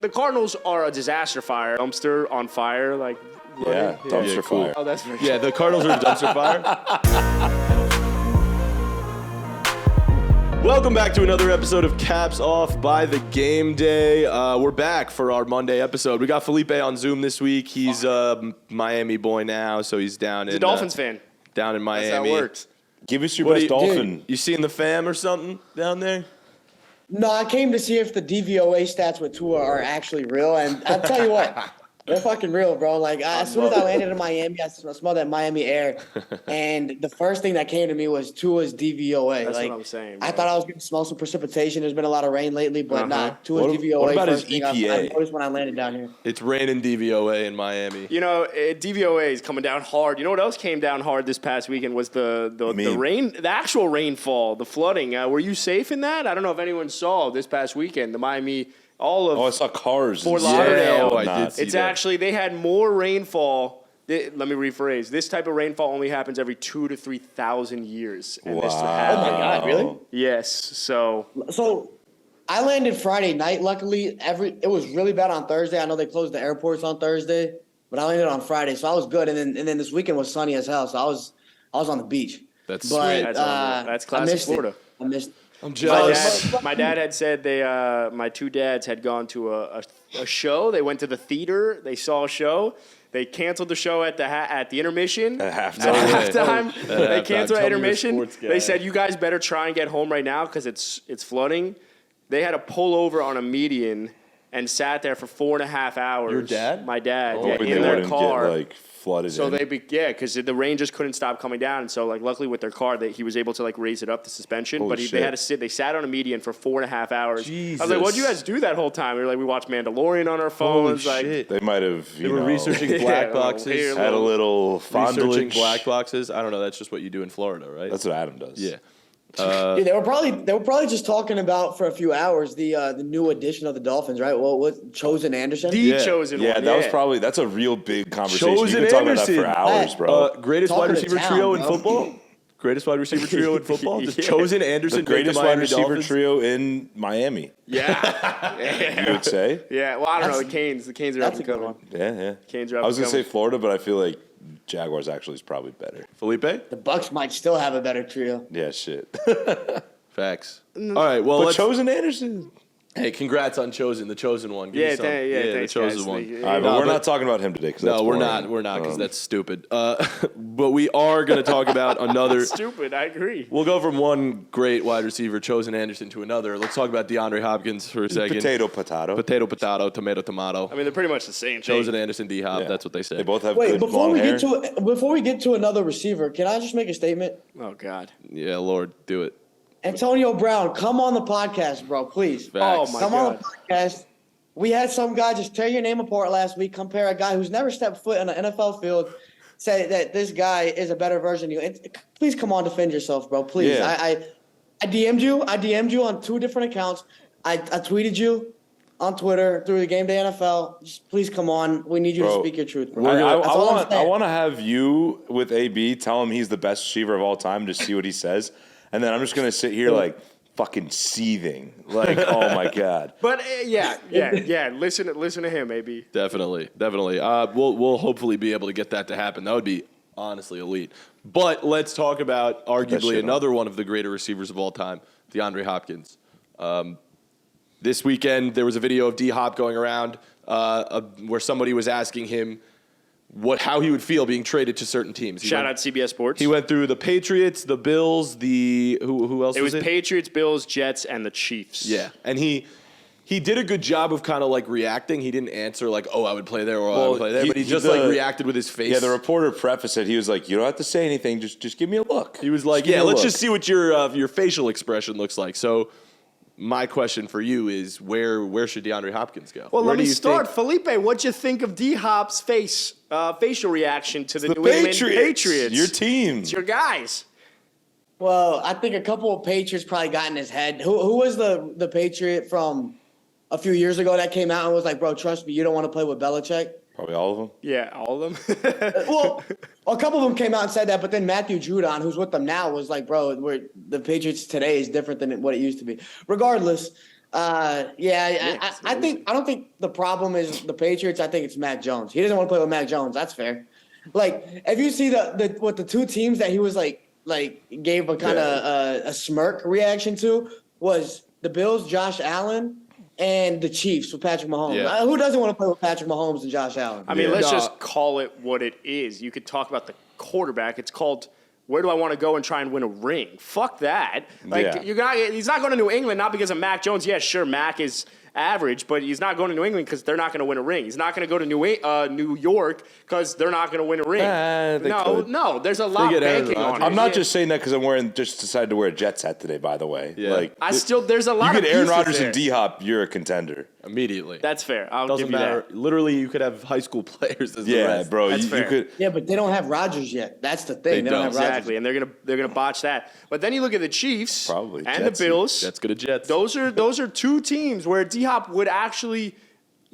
The Cardinals are a disaster fire. Dumpster on fire, like. Yeah, dumpster fire. Oh, that's very Yeah, the Cardinals are a dumpster fire. Welcome back to another episode of Caps Off by the Game Day. We're back for our Monday episode. We got Felipe on Zoom this week. He's a Miami boy now, so he's down in... He's a Dolphins fan. Down in Miami. That's how it works. Give us your best Dolphin. Dude, you seeing the fam or something down there? No, I came to see if the DVOA stats with Tua are actually real, and I'll tell you what, they're fucking real, bro. Like, as soon as I landed in Miami, I smelled that Miami air, and the first thing that came to me was Tua's DVOA. That's like, what I'm saying, I bro. thought I was going to smell some precipitation. There's been a lot of rain lately, but Tua's DVOA. What about first his thing I EPA? noticed when I landed down here. It's raining DVOA in Miami. You know, DVOA is coming down hard. You know what else came down hard this past weekend was the rain, the actual rainfall, the flooding. Were you safe in that? I don't know if anyone saw this past weekend, the Miami, all of I saw cars. Fort Lauderdale. Oh, I did see It's that. actually, they had more rainfall. Let me rephrase. This type of rainfall only happens every 2,000 to 3,000 years. And this Wow. happened. Oh, my God, really? Yes. So So I landed Friday night. Luckily, it was really bad on Thursday. I know they closed the airports on Thursday, but I landed on Friday, so I was good. And then this weekend was sunny as hell, so I was on the beach. That's But, sweet. That's classic I missed Florida. I missed. I'm jealous. My dad had said my two dads had gone to a show. They went to the theater. They saw a show. They canceled the show at the intermission. At halftime. At halftime. They halftime. canceled Tell at me you're a intermission. sports guy. They said, you guys better try and get home right now because it's flooding. They had to pull over on a median and sat there for 4.5 hours. Your dad? My dad, Hoping in they their wouldn't car. get, like, flooded So in. because the rain just couldn't stop coming down, and so luckily with their car, he was able to raise it up the suspension. Holy But they shit. had to sit. They sat on a median for 4.5 hours. Jesus. I was like, "What'd you guys do that whole time?" They were like, "We watched Mandalorian on our Holy phones." Like, shit. They might have, They were researching Yeah, black here, boxes. had a little Researching fondling. black boxes. I don't know. That's just what you do in Florida, right? That's what Adam does. Yeah. Yeah, they were probably just talking about for a few hours the new addition of the Dolphins, right? Well, what Chosen Anderson? Yeah. chosen Yeah, one. that's a real big conversation. Chosen you can talk about that Anderson. for hours, bro. Greatest Talking wide to receiver town, trio in bro. football? Greatest wide receiver trio in football? Does Yeah. Chosen Anderson The make greatest the wide Miami receiver Dolphins? trio in Miami, Yeah. you would say. Yeah. Well, I don't know. That's- The Canes are up that's and a good coming. one. Yeah. Canes are up I was and going to say coming. Florida, but I feel like Jaguars actually is probably better. Felipe? The Bucks might still have a better trio. Yeah, shit. Facts. All right, well, But let's... Chosen Anderson. Hey, congrats on Chosen, the Chosen one. Give me some. thanks, the Chosen guys. one. Yeah. All right, but we're not talking about him today. No, we're not. We're not because that's stupid. But we are going to talk about another... Stupid. I agree. We'll go from one great wide receiver, Chosen Anderson, to another. Let's talk about DeAndre Hopkins for a second. Potato. Potato, tomato, tomato. I mean, they're pretty much the same. Chosen thing. Anderson, D-Hop, Yeah. that's what they say. They both have Wait, good long hair. before we get to another receiver, can I just make a statement? Oh God. Yeah, Lord, do it. Antonio Brown, come on the podcast, bro, please. Facts. Oh, my Come God. on the podcast. We had some guy just tear your name apart last week, compare a guy who's never stepped foot on an NFL field, say that this guy is a better version of you. Please come on, defend yourself, bro. Please. Yeah. I DM'd you. I DM'd you on 2 different accounts. I tweeted you on Twitter through the Game Day NFL. Just please come on. We need you Bro, to speak your truth, bro. I That's all I'm saying. want to have you with AB tell him he's the best receiver of all time to see what he says, and then I'm just gonna sit here like fucking seething, like oh my God. But yeah. Listen to him, maybe. Definitely. We'll hopefully be able to get that to happen. That would be honestly elite. But let's talk about arguably another one of the greater receivers of all time, DeAndre Hopkins. This weekend, there was a video of D-Hop going around where somebody was asking him how he would feel being traded to certain teams. Shout out CBS Sports. He went through the Patriots, the Bills, who else It was was it? Patriots, Bills, Jets, and the Chiefs. Yeah, and he did a good job of kind of reacting. He didn't answer oh, I would play there or I would play there, but he just reacted with his face. Yeah, the reporter prefaced it. He was like, "You don't have to say anything. Just give me a look." He was like, Just give "Yeah, me a let's look." just see what your facial expression looks like." So, my question for you is, where should DeAndre Hopkins go? Well, Where let do me you start. think- Felipe, what'd you think of D-Hop's facial reaction to the The New England Patriots, Patriots? your team. It's your guys. Well, I think a couple of Patriots probably got in his head. Who was the Patriot from a few years ago that came out and was like, bro, trust me, you don't want to play with Belichick? Probably all of them. Yeah, all of them. Well, a couple of them came out and said that, but then Matthew Judon, who's with them now, was like, bro, the Patriots today is different than what it used to be. Regardless, I don't think the problem is the Patriots. I think it's Mac Jones. He doesn't want to play with Mac Jones. That's fair. Like, if you see the two teams that he was like gave a kind of a smirk reaction to was the Bills, Josh Allen, and the Chiefs with Patrick Mahomes. Yeah. Who doesn't want to play with Patrick Mahomes and Josh Allen? I mean, let's just call it what it is. You could talk about the quarterback. It's called, where do I want to go and try and win a ring? Fuck that. Like, he's not going to New England, not because of Mac Jones. Yeah, sure, Mac is average, but he's not going to New England because they're not going to win a ring. He's not going to go to New York because they're not going to win a ring. No, there's a lot banking on it. I'm not just saying that because just decided to wear a Jets hat today, by the way. Yeah. Like, there's a lot of you get Aaron pieces Rodgers there. and D-Hop, you're a contender. Immediately. That's fair. I'll Doesn't give you matter. that. Literally, you could have high school players as the rest. Bro. That's You fair. could. Yeah, but they don't have Rodgers yet. That's the thing. They don't have Rodgers. Exactly, and they're gonna botch that. But then you look at the Chiefs Probably. and Jets. the Bills. Jets go to Jets. Those are two teams where D-Hop would actually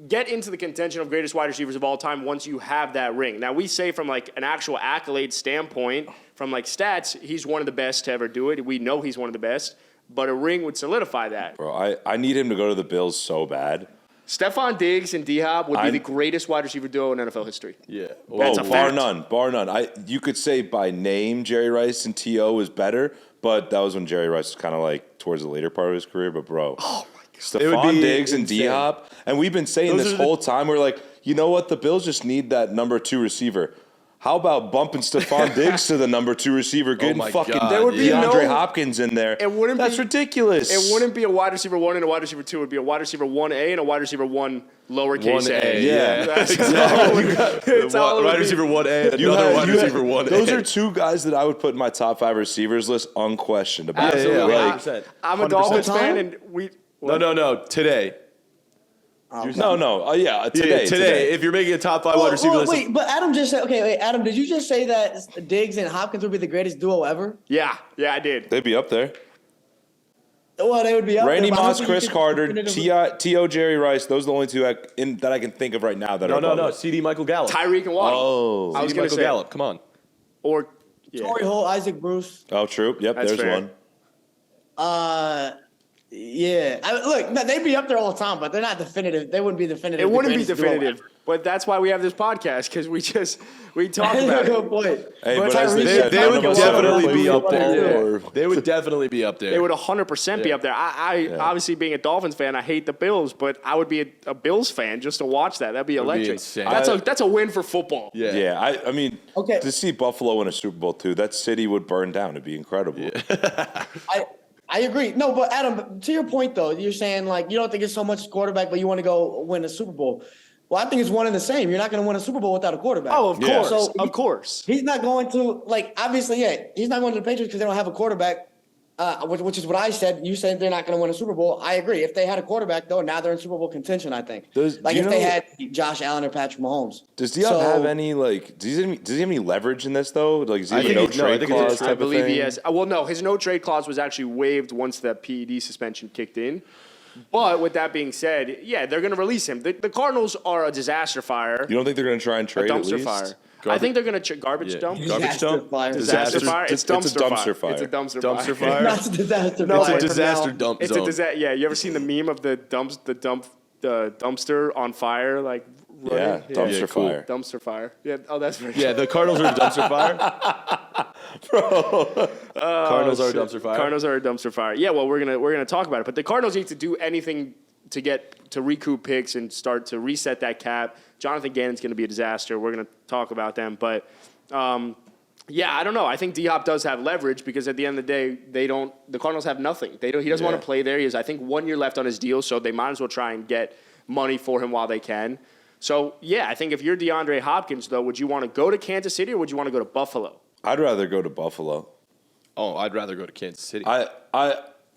get into the contention of greatest wide receivers of all time once you have that ring. Now, we say from like an actual accolade standpoint, from like stats, he's one of the best to ever do it. We know he's one of the best, but a ring would solidify that. Bro, I need him to go to the Bills so bad. Stephon Diggs and D-Hop would be the greatest wide receiver duo in NFL history. Yeah. That's a bar fact. none. You could say by name Jerry Rice and T.O. was better, but that was when Jerry Rice was kind of like towards the later part of his career. But bro, Stephon Diggs and D-Hop, and we've been saying this whole time, we're like, you know what? The Bills just need that number 2 receiver. How about bumping Stephon Diggs to the number 2 receiver, getting fucking DeAndre Hopkins in there? That's ridiculous. It wouldn't be a wide receiver 1 and a wide receiver 2. It would be a wide receiver 1A and a wide receiver 1 lowercase a. Yeah. That's Exactly. all it would Wide be. receiver 1A and another wide receiver 1A. Those are two guys that I would put in my top 5 receivers list, unquestioned. Absolutely. Like, 100%. I'm a Dolphins fan, and we. No. Today. Today. If you're making a top 5 wide receiver list. Wait, but Adam just said, Adam, did you just say that Diggs and Hopkins would be the greatest duo ever? Yeah, I did. They'd be up there. Well, they would be up Randy there. but I don't Moss, think Chris you could Carter, definitively- T.O. Jerry Rice. Those are the only two that I can think of right now that are No. above it. CD Michael Gallup. Tyreek and Waddle. Oh. I was CD going to Michael say Gallup. Come on. Or Torrey Holt, Isaac Bruce. Oh, true. Yep, That's there's fair. one. Yeah. Look, they'd be up there all the time, but they're not definitive. They wouldn't be definitive. it wouldn't be the greatest duo definitive, ever. but that's why we have this podcast because we talk That's about a good it. point. Hey, But but as they Tyreek- said, They none would of us ever definitely played be up football there. or- They would definitely be up there. They would 100% be up there. I obviously being a Dolphins fan, I hate the Bills, but I would be a Bills fan just to watch that. That'd be electric. insane. That's a win for football. Yeah. I mean, Okay. to see Buffalo win a Super Bowl too, that city would burn down. It'd be incredible. I agree. No, but Adam, to your point though, you're saying like you don't think it's so much quarterback, but you want to go win a Super Bowl. Well, I think it's one and the same. You're not going to win a Super Bowl without a quarterback. Oh, of Yeah. course. So of course. He's not going to obviously, he's not going to the Patriots because they don't have a quarterback. Which is what I said. You said they're not going to win a Super Bowl. I agree. If they had a quarterback, though, now they're in Super Bowl contention. I think. Does- do you if they know- had Josh Allen or Patrick Mahomes. Does Dion have any does he have any leverage in this though? Like, is he have a no trade clause type I of believe thing? he has. Well, no, his no trade clause was actually waived once the PED suspension kicked in. But with that being said, yeah, they're going to release him. The Cardinals are a disaster fire, You don't think they're going to try and a trade at dumpster least? fire. I think they're going to garbage dump. Garbage dump? Fire. Disaster fire. It's It's a dumpster dumpster fire. It's a fire. dumpster Dumpster fire. fire? Not a disaster. No, It's a fire. disaster dump It's zone. a disaster. Yeah, you ever seen the meme of the dumpster on fire, like running? Yeah, dumpster Yeah, cool. fire. Dumpster fire. Yeah. Oh, that's very. Yeah, the Cardinals are a dumpster fire. Cardinals are a dumpster fire. Cardinals are a dumpster fire. Yeah, well, we're gonna talk about it, but the Cardinals need to do anything to recoup picks and start to reset that cap. Jonathan Gannon's going to be a disaster. We're going to talk about them, but yeah, I don't know. I think D-Hop does have leverage because at the end of the day, the Cardinals have nothing. He doesn't want to play there. He has, I think, 1 year left on his deal, so they might as well try and get money for him while they can. So yeah, I think if you're DeAndre Hopkins, though, would you want to go to Kansas City or would you want to go to Buffalo? I'd rather go to Buffalo. Oh, I'd rather go to Kansas City.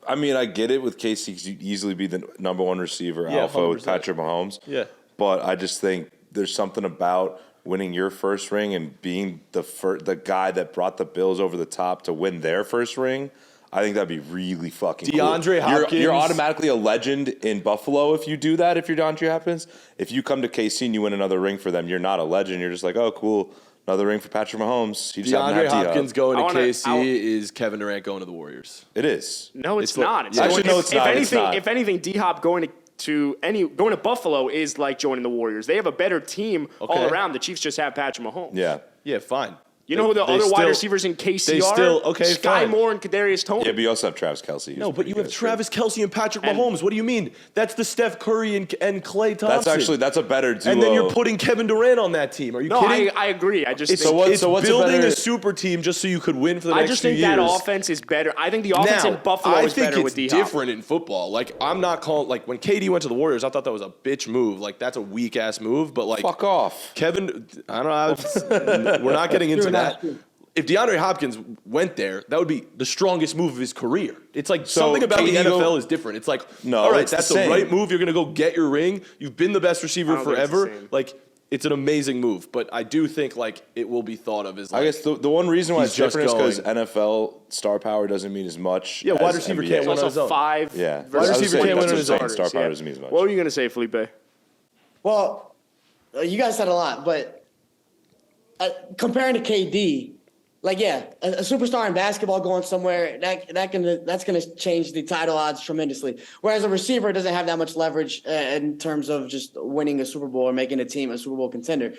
I mean, I get it with Casey because you'd easily be the number one receiver, Yeah, alpha with 100%. Patrick Mahomes. Yeah. But I just think there's something about winning your first ring and being the guy that brought the Bills over the top to win their first ring. I think that'd be really fucking DeAndre cool. Hopkins. You're automatically a legend in Buffalo if you do that, if you're DeAndre Hopkins. If you come to KC and you win another ring for them, you're not a legend. You're just like, oh, cool. Another ring for Patrick Mahomes. He just happened to DeAndre have Hopkins D-Hop. going to KC is Kevin Durant going to the Warriors. It is. No, it's It's what- not. It's Actually, going- no, it's not. It's not. If anything, D-Hop going to Buffalo is like joining the Warriors. They have a better team all Okay. around. The Chiefs just have Patrick Mahomes. Yeah. Yeah, fine. You know who the They other wide still- receivers in KC they are? still- okay, Sky fine. Moore and Kadarius Toney. Yeah, but you also have Travis Kelce. No, but you have Travis Kelce and Patrick Mahomes. What do you mean? That's the Steph Curry and Klay Thompson. That's a better duo. And then you're putting Kevin Durant on that team. Are you No, kidding? I agree. I just It's, think, what- it's so what's a building better- a super team just so you could win for the I next just few think years. that offense is better. I think the offense in Buffalo I is think better it's with D-Hop. different in football. Like, I'm not calling, like, when KD went to the Warriors, I thought that was a bitch move. Like, that's a weak ass move. But, like, Fuck off. Kevin, I don't know. We're not getting into True, that. that's true. If DeAndre Hopkins went there, that would be the strongest move of his career. It's like So something about the KD NFL go- is different. It's like, No, all right, it's the that's the same. right move. You're going to go get your ring. You've been the best receiver I don't think it's the forever. same. Like, it's an amazing move. But I do think, like, it will be thought of as, like, I guess the one reason why He's it's just different is because going- NFL star power doesn't mean as much. Yeah, wide as receiver NBA. can't It's win on his also own. 5 Yeah. versus Wide receiver I was saying, can't win that's on what his I'm own. saying. Star power Yeah. doesn't mean as much. What were you going to say, Felipe? Well, you guys said a lot, but comparing to KD, like, yeah, a superstar in basketball going somewhere that's gonna change the title odds tremendously. Whereas a receiver doesn't have that much leverage in terms of just winning a Super Bowl or making a team a Super Bowl contender.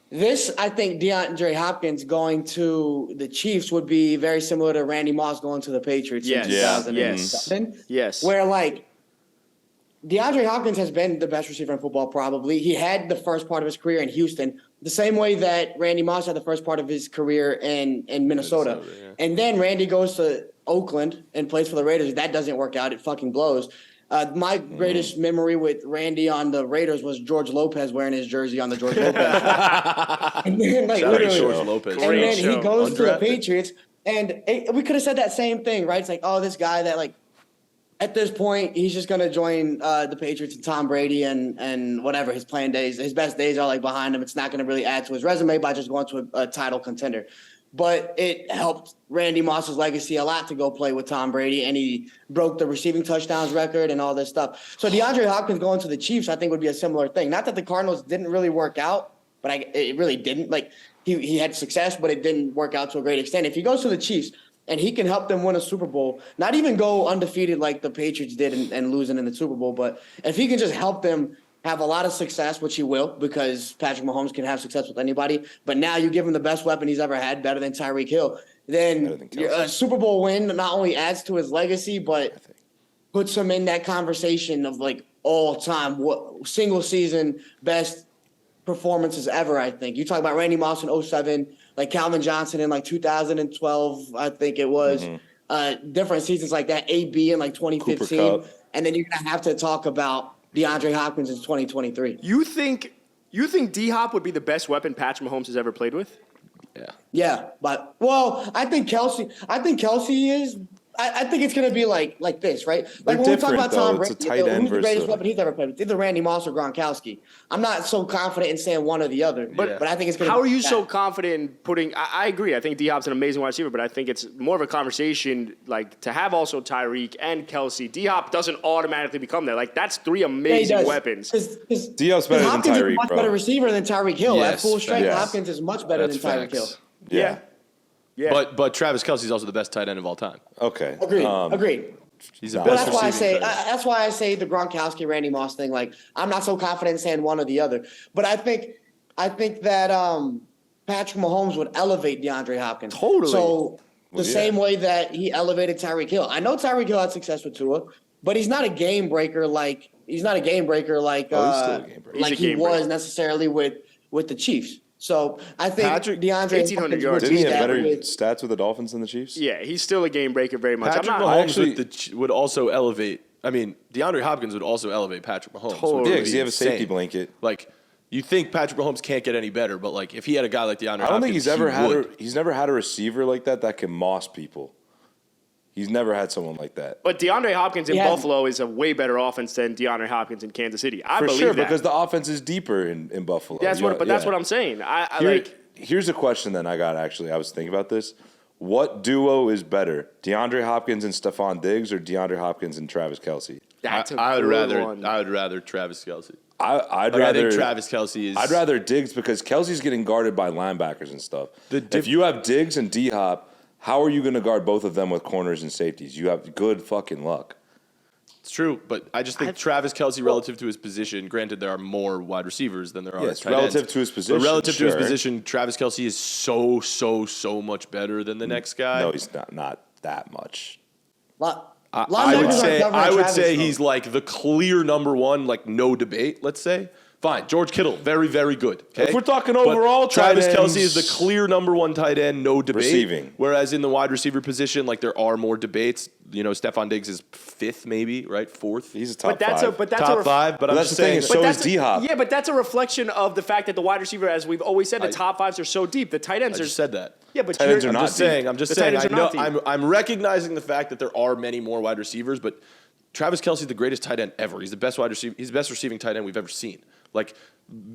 This, I think, DeAndre Hopkins going to the Chiefs would be very similar to Randy Moss going to the Patriots Yes. in Yeah. 2007. Yes. Where, like, DeAndre Hopkins has been the best receiver in football, probably. He had the first part of his career in Houston, the same way that Randy Moss had the first part of his career in Minnesota. And then Randy goes to Oakland and plays for the Raiders. That doesn't work out. It fucking blows. My greatest memory with Randy on the Raiders was George Lopez wearing his jersey on the George Lopez. And then, like, Shout out to literally, George Lopez. and Great then show. he goes to the Undrafted. Patriots, and we could have said that same thing, right? It's like, oh, this guy that, like, at this point, he's just going to join the Patriots and Tom Brady and whatever his playing days, his best days are like behind him. It's not going to really add to his resume by just going to a title contender. But it helped Randy Moss's legacy a lot to go play with Tom Brady, and he broke the receiving touchdowns record and all this stuff. So DeAndre Hopkins going to the Chiefs, I think, would be a similar thing. Not that the Cardinals didn't really work out, but it really didn't. Like, he had success, but it didn't work out to a great extent. If he goes to the Chiefs, and he can help them win a Super Bowl, not even go undefeated like the Patriots did and losing in the Super Bowl, but if he can just help them have a lot of success, which he will, because Patrick Mahomes can have success with anybody, but now you give him the best weapon he's ever had, better than Tyreek Hill, then a Super Bowl win not only adds to his legacy, but puts him in that conversation of, like, all-time single season best performances ever, I think. You talk about Randy Moss in 2007, like Calvin Johnson in, like, 2012, I think it was. Different seasons like that, AB in, like, 2015. Cup. And then you're going to have to talk about DeAndre Hopkins in 2023. You think D-Hop would be the best weapon Patrick Mahomes has ever played with? Yeah. Yeah, but, well, I think Kelsey is. I think it's going to be like this, right? Like, when we talk different, about Tom though. It's a Brady, tight end who's the greatest versus- weapon he's ever played with? Either Randy Moss or Gronkowski. I'm not so confident in saying one or the other, but I think it's going to. How are you so confident in putting? I agree. I think D-Hop's an amazing wide receiver, but I think it's more of a conversation like to have also Tyreek and Kelsey. D-Hop doesn't automatically become there. Like, that's three amazing weapons. D-Hop's better than Hopkins is a Tyreek, much bro. better receiver than Tyreek Hill. At Yes, full strength, facts. Hopkins is much better That's than Tyreek Hill. facts. Yeah. Yeah. But Travis Kelce's also the best tight end of all time. Okay. Agreed. He's the No. Well, best that's why I receiving say tight end. that's why I say the Gronkowski Randy Moss thing. Like, I'm not so confident in saying one or the other, but I think that Patrick Mahomes would elevate DeAndre Hopkins. Totally. So the yeah. same way that he elevated Tyreek Hill. I know Tyreek Hill had success with Tua, but he's not a game breaker like he's still a game breaker. like He's a he game was breaker. necessarily with the Chiefs. So I think Patrick, DeAndre 1,800 Hopkins yards. would Didn't be he have that better with- stats with the Dolphins than the Chiefs? Yeah, he's still a game breaker very much. Patrick I'm not, Mahomes actually- would also elevate. I mean, DeAndre Hopkins would also elevate Patrick Mahomes. Totally. which Yeah, would because be you have a safety insane. blanket. Like, you think Patrick Mahomes can't get any better, but, like, if he had a guy like DeAndre Hopkins, I don't think he's ever would. he's never had a receiver like that can moss people. He's never had someone like that. But DeAndre Hopkins in Yeah. Buffalo is a way better offense than DeAndre Hopkins in Kansas City. I For believe sure, that. because the offense is deeper in Buffalo. That's Yeah, that's yeah. what I'm saying. I Here- like. Here's a question then I got actually. I was thinking about this. What duo is better, DeAndre Hopkins and Stephon Diggs or DeAndre Hopkins and Travis Kelce? That's a I would good one. rather Travis Kelce. I'd I rather think Travis Kelce is. I'd rather Diggs because Kelsey's getting guarded by linebackers and stuff. If you have Diggs and D-Hop, how are you going to guard both of them with corners and safeties? You have good fucking luck. It's true, but I just think Travis Kelce, relative to his position, granted there are more wide receivers than there are tight relative ends, to his position. But relative to his position, Travis Kelce is so much better than the next guy. No, he's not that much. I would say he's like the clear number one, like no debate, let's say. Fine. George Kittle, very, very good. Okay? If we're talking overall, Travis tight ends, Kelce is the clear number one tight end, no debate. Receiving. Whereas in the wide receiver position, like there are more debates. You know, Stephon Diggs is fifth, maybe, right? Fourth. He's a top that's five. Top five, but I'm that's just the thing. saying. So is D-Hop. Yeah, but that's a reflection of the fact that the wide receiver, as we've always said, the top fives are so deep. The tight ends I just said that. Yeah, but tight ends are I'm not just deep. saying. I'm just The saying. tight ends I are not know. deep. I'm recognizing the fact that there are many more wide receivers, but Travis Kelce is the greatest tight end ever. He's the best wide receiver. He's the best receiving tight end we've ever seen. Like,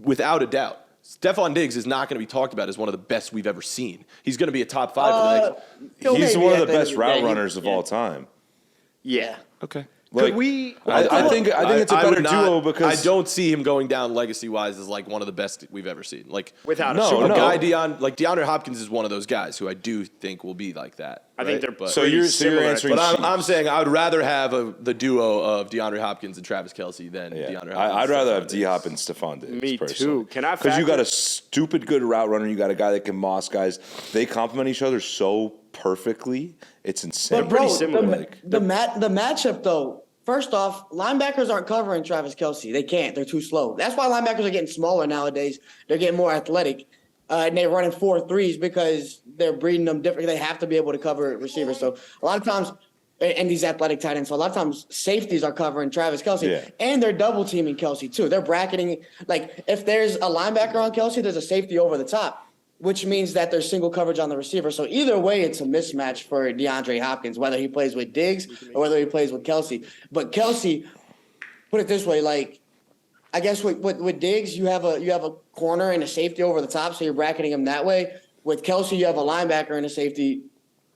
without a doubt. Stephon Diggs is not going to be talked about as one of the best we've ever seen. He's going to be a top five for the next. He's one of the best route runners of all time. Yeah. Okay. Like, I think it's a better duo because I don't see him going down legacy wise as like one of the best we've ever seen. Like without no, a super no. guy DeAndre Hopkins is one of those guys who I do think will be like that. I think they're so you're answering. But I'm saying I would rather have the duo of DeAndre Hopkins and Travis Kelce than DeAndre Hopkins. I'd rather have D-Hop and Stephon Diggs. Me personally. too. Can I? Because you got a stupid good route runner. You got a guy that can moss guys. They complement each other so perfectly. It's insane. But bro, pretty similar. the matchup though. First off, linebackers aren't covering Travis Kelce. They can't. They're too slow. That's why linebackers are getting smaller nowadays. They're getting more athletic. And they're running 4-3s because they're breeding them different. They have to be able to cover receivers. So a lot of times, and these athletic tight ends, so a lot of times safeties are covering Travis Kelce. And they're double teaming Kelce too. They're bracketing. Like if there's a linebacker on Kelce, there's a safety over the top, which means that there's single coverage on the receiver. So either way, it's a mismatch for DeAndre Hopkins, whether he plays with Diggs or whether he plays with Kelce. But Kelce, put it this way, like I guess with Diggs, you have a corner and a safety over the top, so you're bracketing him that way. With Kelce, you have a linebacker and a safety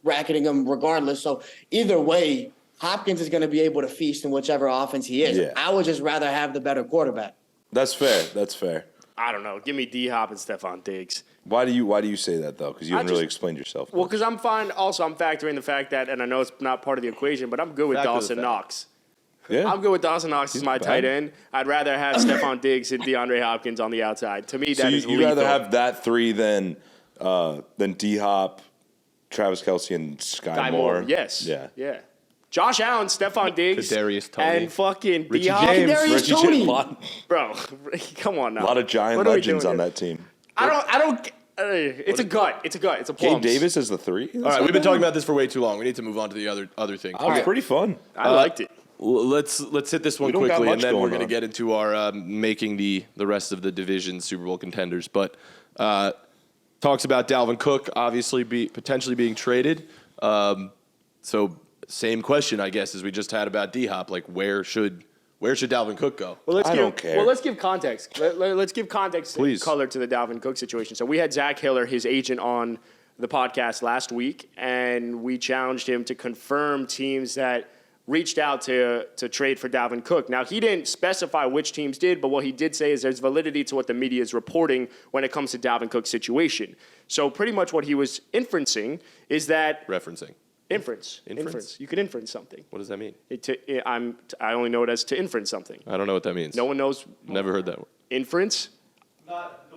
bracketing him regardless. So either way, Hopkins is going to be able to feast in whichever offense he is. Yeah. I would just rather have the better quarterback. That's fair. I don't know. Give me D-Hop and Stephon Diggs. Why do you say that though? Because you haven't really explained yourself. Well, because I'm fine. Also, I'm factoring the fact that, and I know it's not part of the equation, but I'm good with Dawson Knox. Yeah, I'm good with Dawson Knox as my tight end. I'd rather have Stephon Diggs and DeAndre Hopkins on the outside. To me, that is lethal. You'd rather have that three than D-Hop, Travis Kelce, and Sky Moore. Yes. Yeah. Josh Allen, Stephon Diggs, Kadarius Toney. and fucking Richie D-Hop. James. Kadarius Toney. Bro, come on now. A lot of giant legends on that team. I don't. It's a gut. It's a plums. Gabe Davis is the three. All right, we've been talking about this for way too long. We need to move on to the other thing. It's pretty fun. I liked it. Let's hit this one don't got quickly, much and then we're going going to on. get into our making the rest of the division Super Bowl contenders. But talks about Dalvin Cook obviously potentially being traded. So same question, I guess, as we just had about D-Hop. Like, where should Dalvin Cook go? Well, don't care. Well, let's give context. Let's give context and Please. color to the Dalvin Cook situation. So we had Zach Hiller, his agent, on the podcast last week, and we challenged him to confirm teams that reached out to trade for Dalvin Cook. Now, he didn't specify which teams did, but what he did say is there's validity to what the media is reporting when it comes to Dalvin Cook's situation. So pretty much what he was inferencing is that Referencing. Inference. You can inference something. What does that mean? I only know it as to inference something. I don't know what that means. No one knows. Never heard that word. Inference?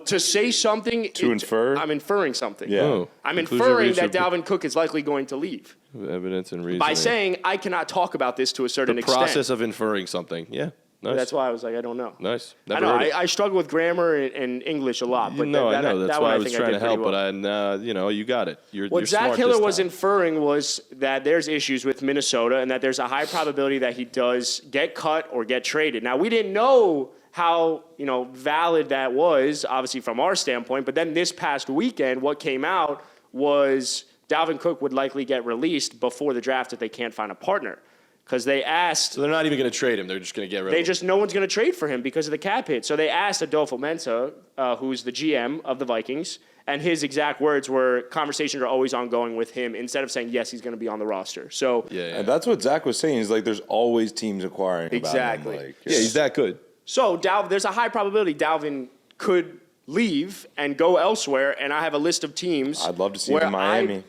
To say something. To infer? I'm inferring something. Yeah. Oh. I'm Conclusion inferring reached that Dalvin Cook is likely going to leave. Evidence and reasoning. By saying I cannot talk about this to a certain the extent. process of inferring something. Yeah. Nice. That's why I was like, I don't know. Nice. I Never know. heard it. I struggle with grammar and English a lot. But I know. That's that why one I was think trying did to help, pretty well. but you got it. You're What smart Zach Hiller this was time. inferring was that there's issues with Minnesota and that there's a high probability that he does get cut or get traded. Now, we didn't know how valid that was, obviously, from our standpoint. But then this past weekend, what came out was Dalvin Cook would likely get released before the draft if they can't find a partner. because they asked. So they're not even going to trade him. They're just going to get rid of him. No one's going to trade for him because of the cap hit. So they asked Adolfo Mensa, who's the GM of the Vikings, and his exact words were, conversations are always ongoing with him, instead of saying, yes, he's going to be on the roster. So And that's what Zach was saying. He's like, there's always teams acquiring exactly. about him. Like, Yeah, he's that good. So there's a high probability Dalvin could leave and go elsewhere, and I have a list of teams. I'd love to see him in Miami.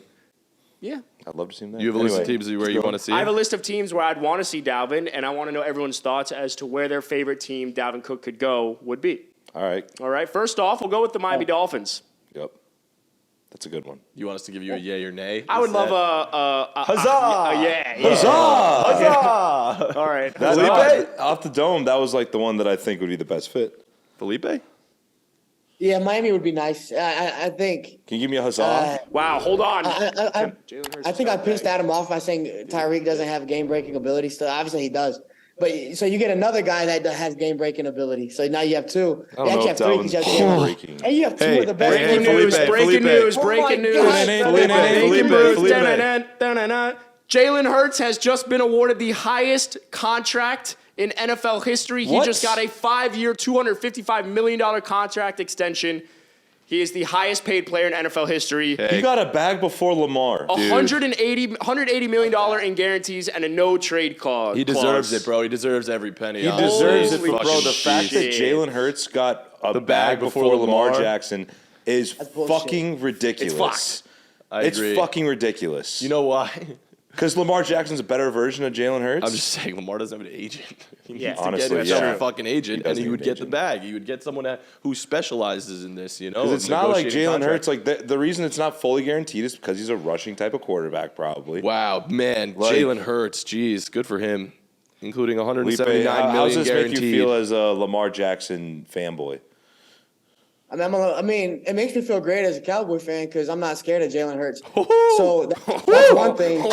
Yeah. I'd love to see him there. You have a list of teams where you want to see him? I have a list of teams where I'd want to see Dalvin, and I want to know everyone's thoughts as to where their favorite team Dalvin Cook could go would be. All right. First off, we'll go with the Miami Dolphins. Yep. That's a good one. You want us to give you a yay or nay? I would love a Huzzah! yeah. Huzzah! All right. Felipe? Off the dome, that was like the one that I think would be the best fit. Felipe? Yeah, Miami would be nice. I think. Can you give me a huzzah? Wow, hold on. I think I pissed Adam off by saying Tyreek doesn't have game-breaking ability still. Obviously, he does. But so you get another guy that has game-breaking ability. So now you have two. I don't know if three because you have game-breaking. And you have two of the best. Breaking news. Jalen Hurts has just been awarded the highest contract in NFL history. He just got a 5-year, $255 million contract extension. He is the highest paid player in NFL history. He got a bag before Lamar. $180 million in guarantees and a no-trade clause. He deserves it, bro. He deserves every penny. He deserves it, bro. The fact that Jalen Hurts got a bag before Lamar Jackson is fucking ridiculous. It's fucking ridiculous. You know why? Because Lamar Jackson's a better version of Jalen Hurts? I'm just saying Lamar doesn't have an agent. He needs honestly, to get himself yeah. a fucking agent, and he would get the bag. He would get someone who specializes in this, you know? Because it's not like Jalen Hurts. Like the reason it's not fully guaranteed is because he's a rushing type of quarterback, probably. Wow, man. Like, Jalen Hurts, geez, good for him. Including 179 Felipe, million how does this guaranteed. make you feel as a Lamar Jackson fanboy? I mean, it makes me feel great as a Cowboy fan because I'm not scared of Jalen Hurts. So that's one thing.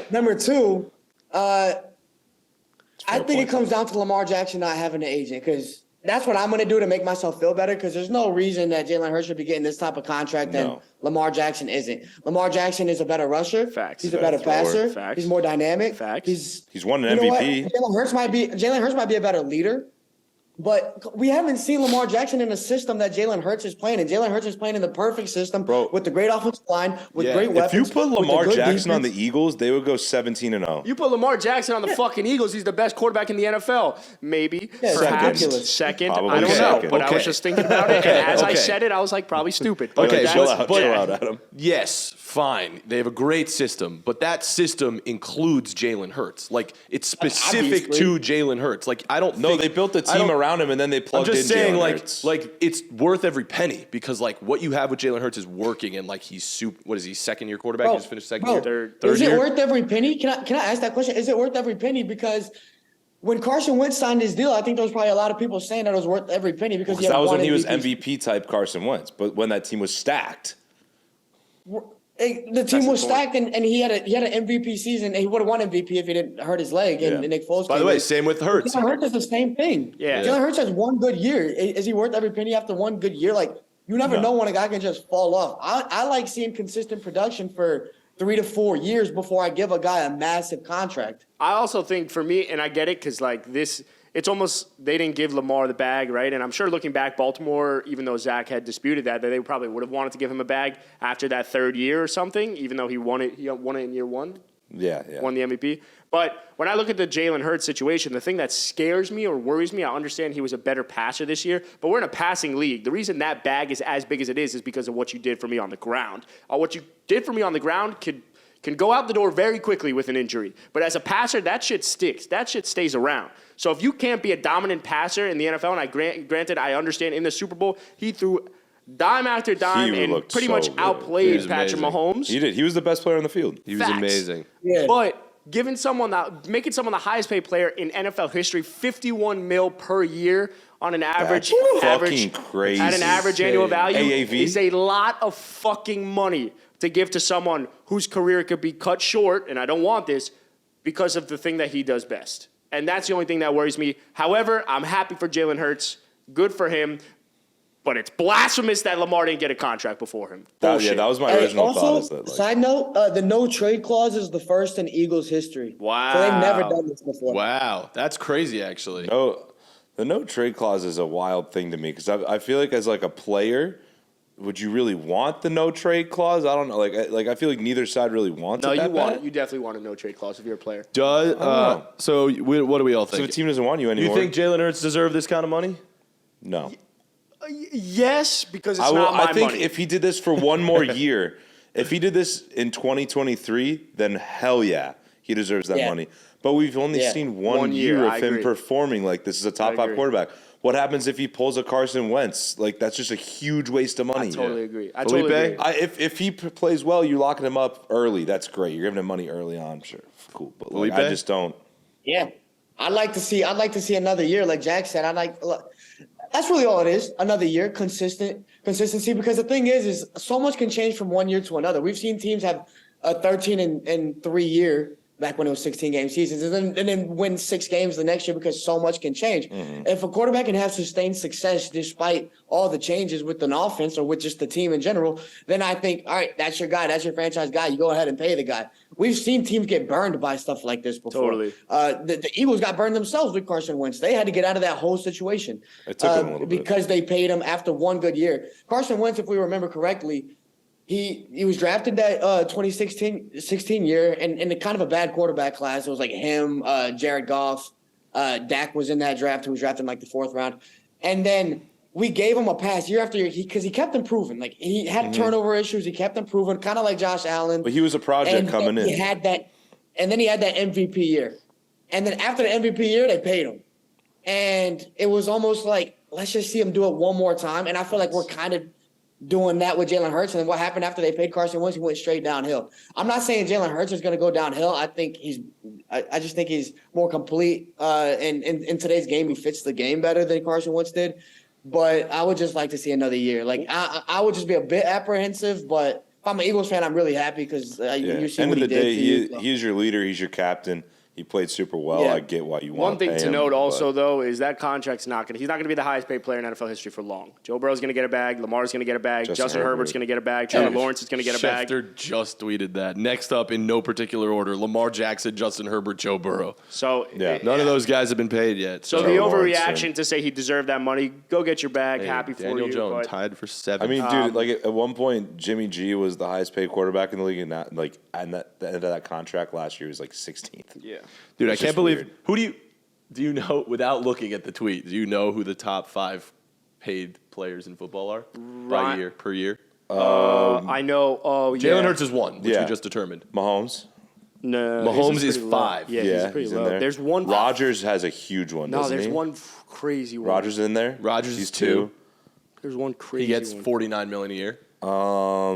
Number two, I think it comes down to Lamar Jackson not having an agent because that's what I'm going to do to make myself feel better because there's no reason that Jalen Hurts should be getting this type of contract and Lamar Jackson isn't. Lamar Jackson is a better rusher. Facts. He's a better passer. Facts. He's more dynamic. Facts. He's won an MVP. Jalen Hurts might be a better leader. But we haven't seen Lamar Jackson in a system that Jalen Hurts is playing. And Jalen Hurts is playing in the perfect system with the great offensive line, with great weapons. If you put Lamar Jackson on the Eagles, they would go 17-0. You put Lamar Jackson on the fucking Eagles, he's the best quarterback in the NFL. Maybe. Perhaps. Second. Probably I don't know. second. But I was just thinking about it. And as I said it, I was like, probably stupid. But Okay, chill out, Adam. Yes, fine. They have a great system, but that system includes Jalen Hurts. Like, it's specific to Jalen Hurts. Like, I don't No, they built the team around him, and then they plugged I'm just in saying, Jalen like, Hurts. it's worth every penny because, like, what you have with Jalen Hurts is working, and like he's super. What is he? Second-year quarterback? He just finished second year. Third is year. it worth every penny? Can I ask that question? Is it worth every penny? Because when Carson Wentz signed his deal, I think there was probably a lot of people saying that it was worth every penny because that was when he was MVP type Carson Wentz, but when that team was stacked. The team was stacked, and he had an MVP season. And he would have won MVP if he didn't hurt his leg. And Nick Foles. By the way, same with Hurts. Jalen Hurts is the same thing. Yeah. Jalen Hurts has one good year. Is he worth every penny after one good year? Like you never know when a guy can just fall off. I like seeing consistent production for 3 to 4 years before I give a guy a massive contract. I also think for me, and I get it because like this. It's almost they didn't give Lamar the bag, right? And I'm sure looking back, Baltimore, even though Zach had disputed that they probably would have wanted to give him a bag after that third year or something, even though he won it in year one. Yeah. Won the MVP. But when I look at the Jalen Hurts situation, the thing that scares me or worries me, I understand he was a better passer this year, but we're in a passing league. The reason that bag is as big as it is because of what you did for me on the ground. What you did for me on the ground can go out the door very quickly with an injury. But as a passer, that shit sticks. That shit stays around. So if you can't be a dominant passer in the NFL, and granted, I understand in the Super Bowl, he threw dime after dime and pretty much outplayed Patrick Mahomes. He did. He was the best player on the field. He was amazing. Yeah. But making someone the highest paid player in NFL history, $51 million per year on an average, crazy. At an average annual value AAV is a lot of fucking money to give to someone whose career could be cut short, and I don't want this, because of the thing that he does best. And that's the only thing that worries me. However, I'm happy for Jalen Hurts. Good for him. But it's blasphemous that Lamar didn't get a contract before him. That was my original thought. Is that, side note, the no trade clause is the first in Eagles history. Wow. So they've never done this before. Wow, that's crazy, actually. The no trade clause is a wild thing to me because I feel like as like a player, would you really want the no trade clause? I don't know. Like I feel like neither side really wants it. You definitely want a no trade clause if you're a player. So what do we all think? So the team doesn't want you anymore. You think Jalen Hurts deserves this kind of money? No. Yes, because it's not my I think money. if he did this for one more year, if he did this in 2023, then hell yeah, he deserves that money. But we've only seen one year of him performing like this is a top 5 quarterback. What happens if he pulls a Carson Wentz? Like, that's just a huge waste of money. I totally agree. Felipe? If he plays well, you're locking him up early. That's great. You're giving him money early on. Sure, cool. But like, I just don't. Yeah, I'd like to see another year, like Jack said. That's really all it is. Another year, consistency. Because the thing is so much can change from one year to another. We've seen teams have a 13-3 year back when it was 16-game seasons, and then win 6 games the next year because so much can change. Mm-hmm. If a quarterback can have sustained success despite all the changes with an offense or with just the team in general, then I think, all right, that's your guy, that's your franchise guy. You go ahead and pay the guy. We've seen teams get burned by stuff like this before. Totally. The Eagles got burned themselves with Carson Wentz. They had to get out of that whole situation. It took them a little bit. Because they paid him after one good year. Carson Wentz, if we remember correctly, He was drafted that 2016 year and in kind of a bad quarterback class. It was like him, Jared Goff, Dak was in that draft, who was drafted in like the 4th round. And then we gave him a pass year after year because he kept improving. Like he had turnover issues. He kept improving, kind of like Josh Allen. But he was a project coming in. He had that, and then he had that MVP year. And then after the MVP year, they paid him. And it was almost like, let's just see him do it one more time. And I feel like we're kind of doing that with Jalen Hurts. And then what happened after they paid Carson Wentz? He went straight downhill. I'm not saying Jalen Hurts is going to go downhill. I just think he's more complete. And in today's game, he fits the game better than Carson Wentz did. But I would just like to see another year. Like I would just be a bit apprehensive, but if I'm an Eagles fan, I'm really happy because you see end what of the he day, he's your leader. He's your captain. He played super well. Yeah. I get why you want One to pay thing to him, note also, but though, is that contract's he's not going to be the highest paid player in NFL history for long. Joe Burrow's going to get a bag. Lamar's going to get a bag. Justin Herbert's going to get a bag. Trevor Lawrence is going to get a bag. Schefter just tweeted that. Next up, in no particular order, Lamar Jackson, Justin Herbert, Joe Burrow. So none of those guys have been paid yet. So the overreaction to say he deserved that money, go get your bag. Happy for Daniel you. Jones tied for 7th. I mean, dude, like at one point, Jimmy G was the highest paid quarterback in the league, and the end of that contract last year was like 16th. Yeah, dude, It's I can't just believe. weird. Who do you know without looking at the tweet? Do you know who the top 5 paid players in football are per year? I know. Oh, yeah. Jalen Hurts is 1, which we just determined. Mahomes. No, Mahomes is low. 5. Yeah, he's pretty in low. there. There's one. Rodgers has a huge one. No, doesn't there's he? one crazy one. Rodgers in there. Rodgers He's is 2. There's one crazy. He gets one. $49 million a year. Are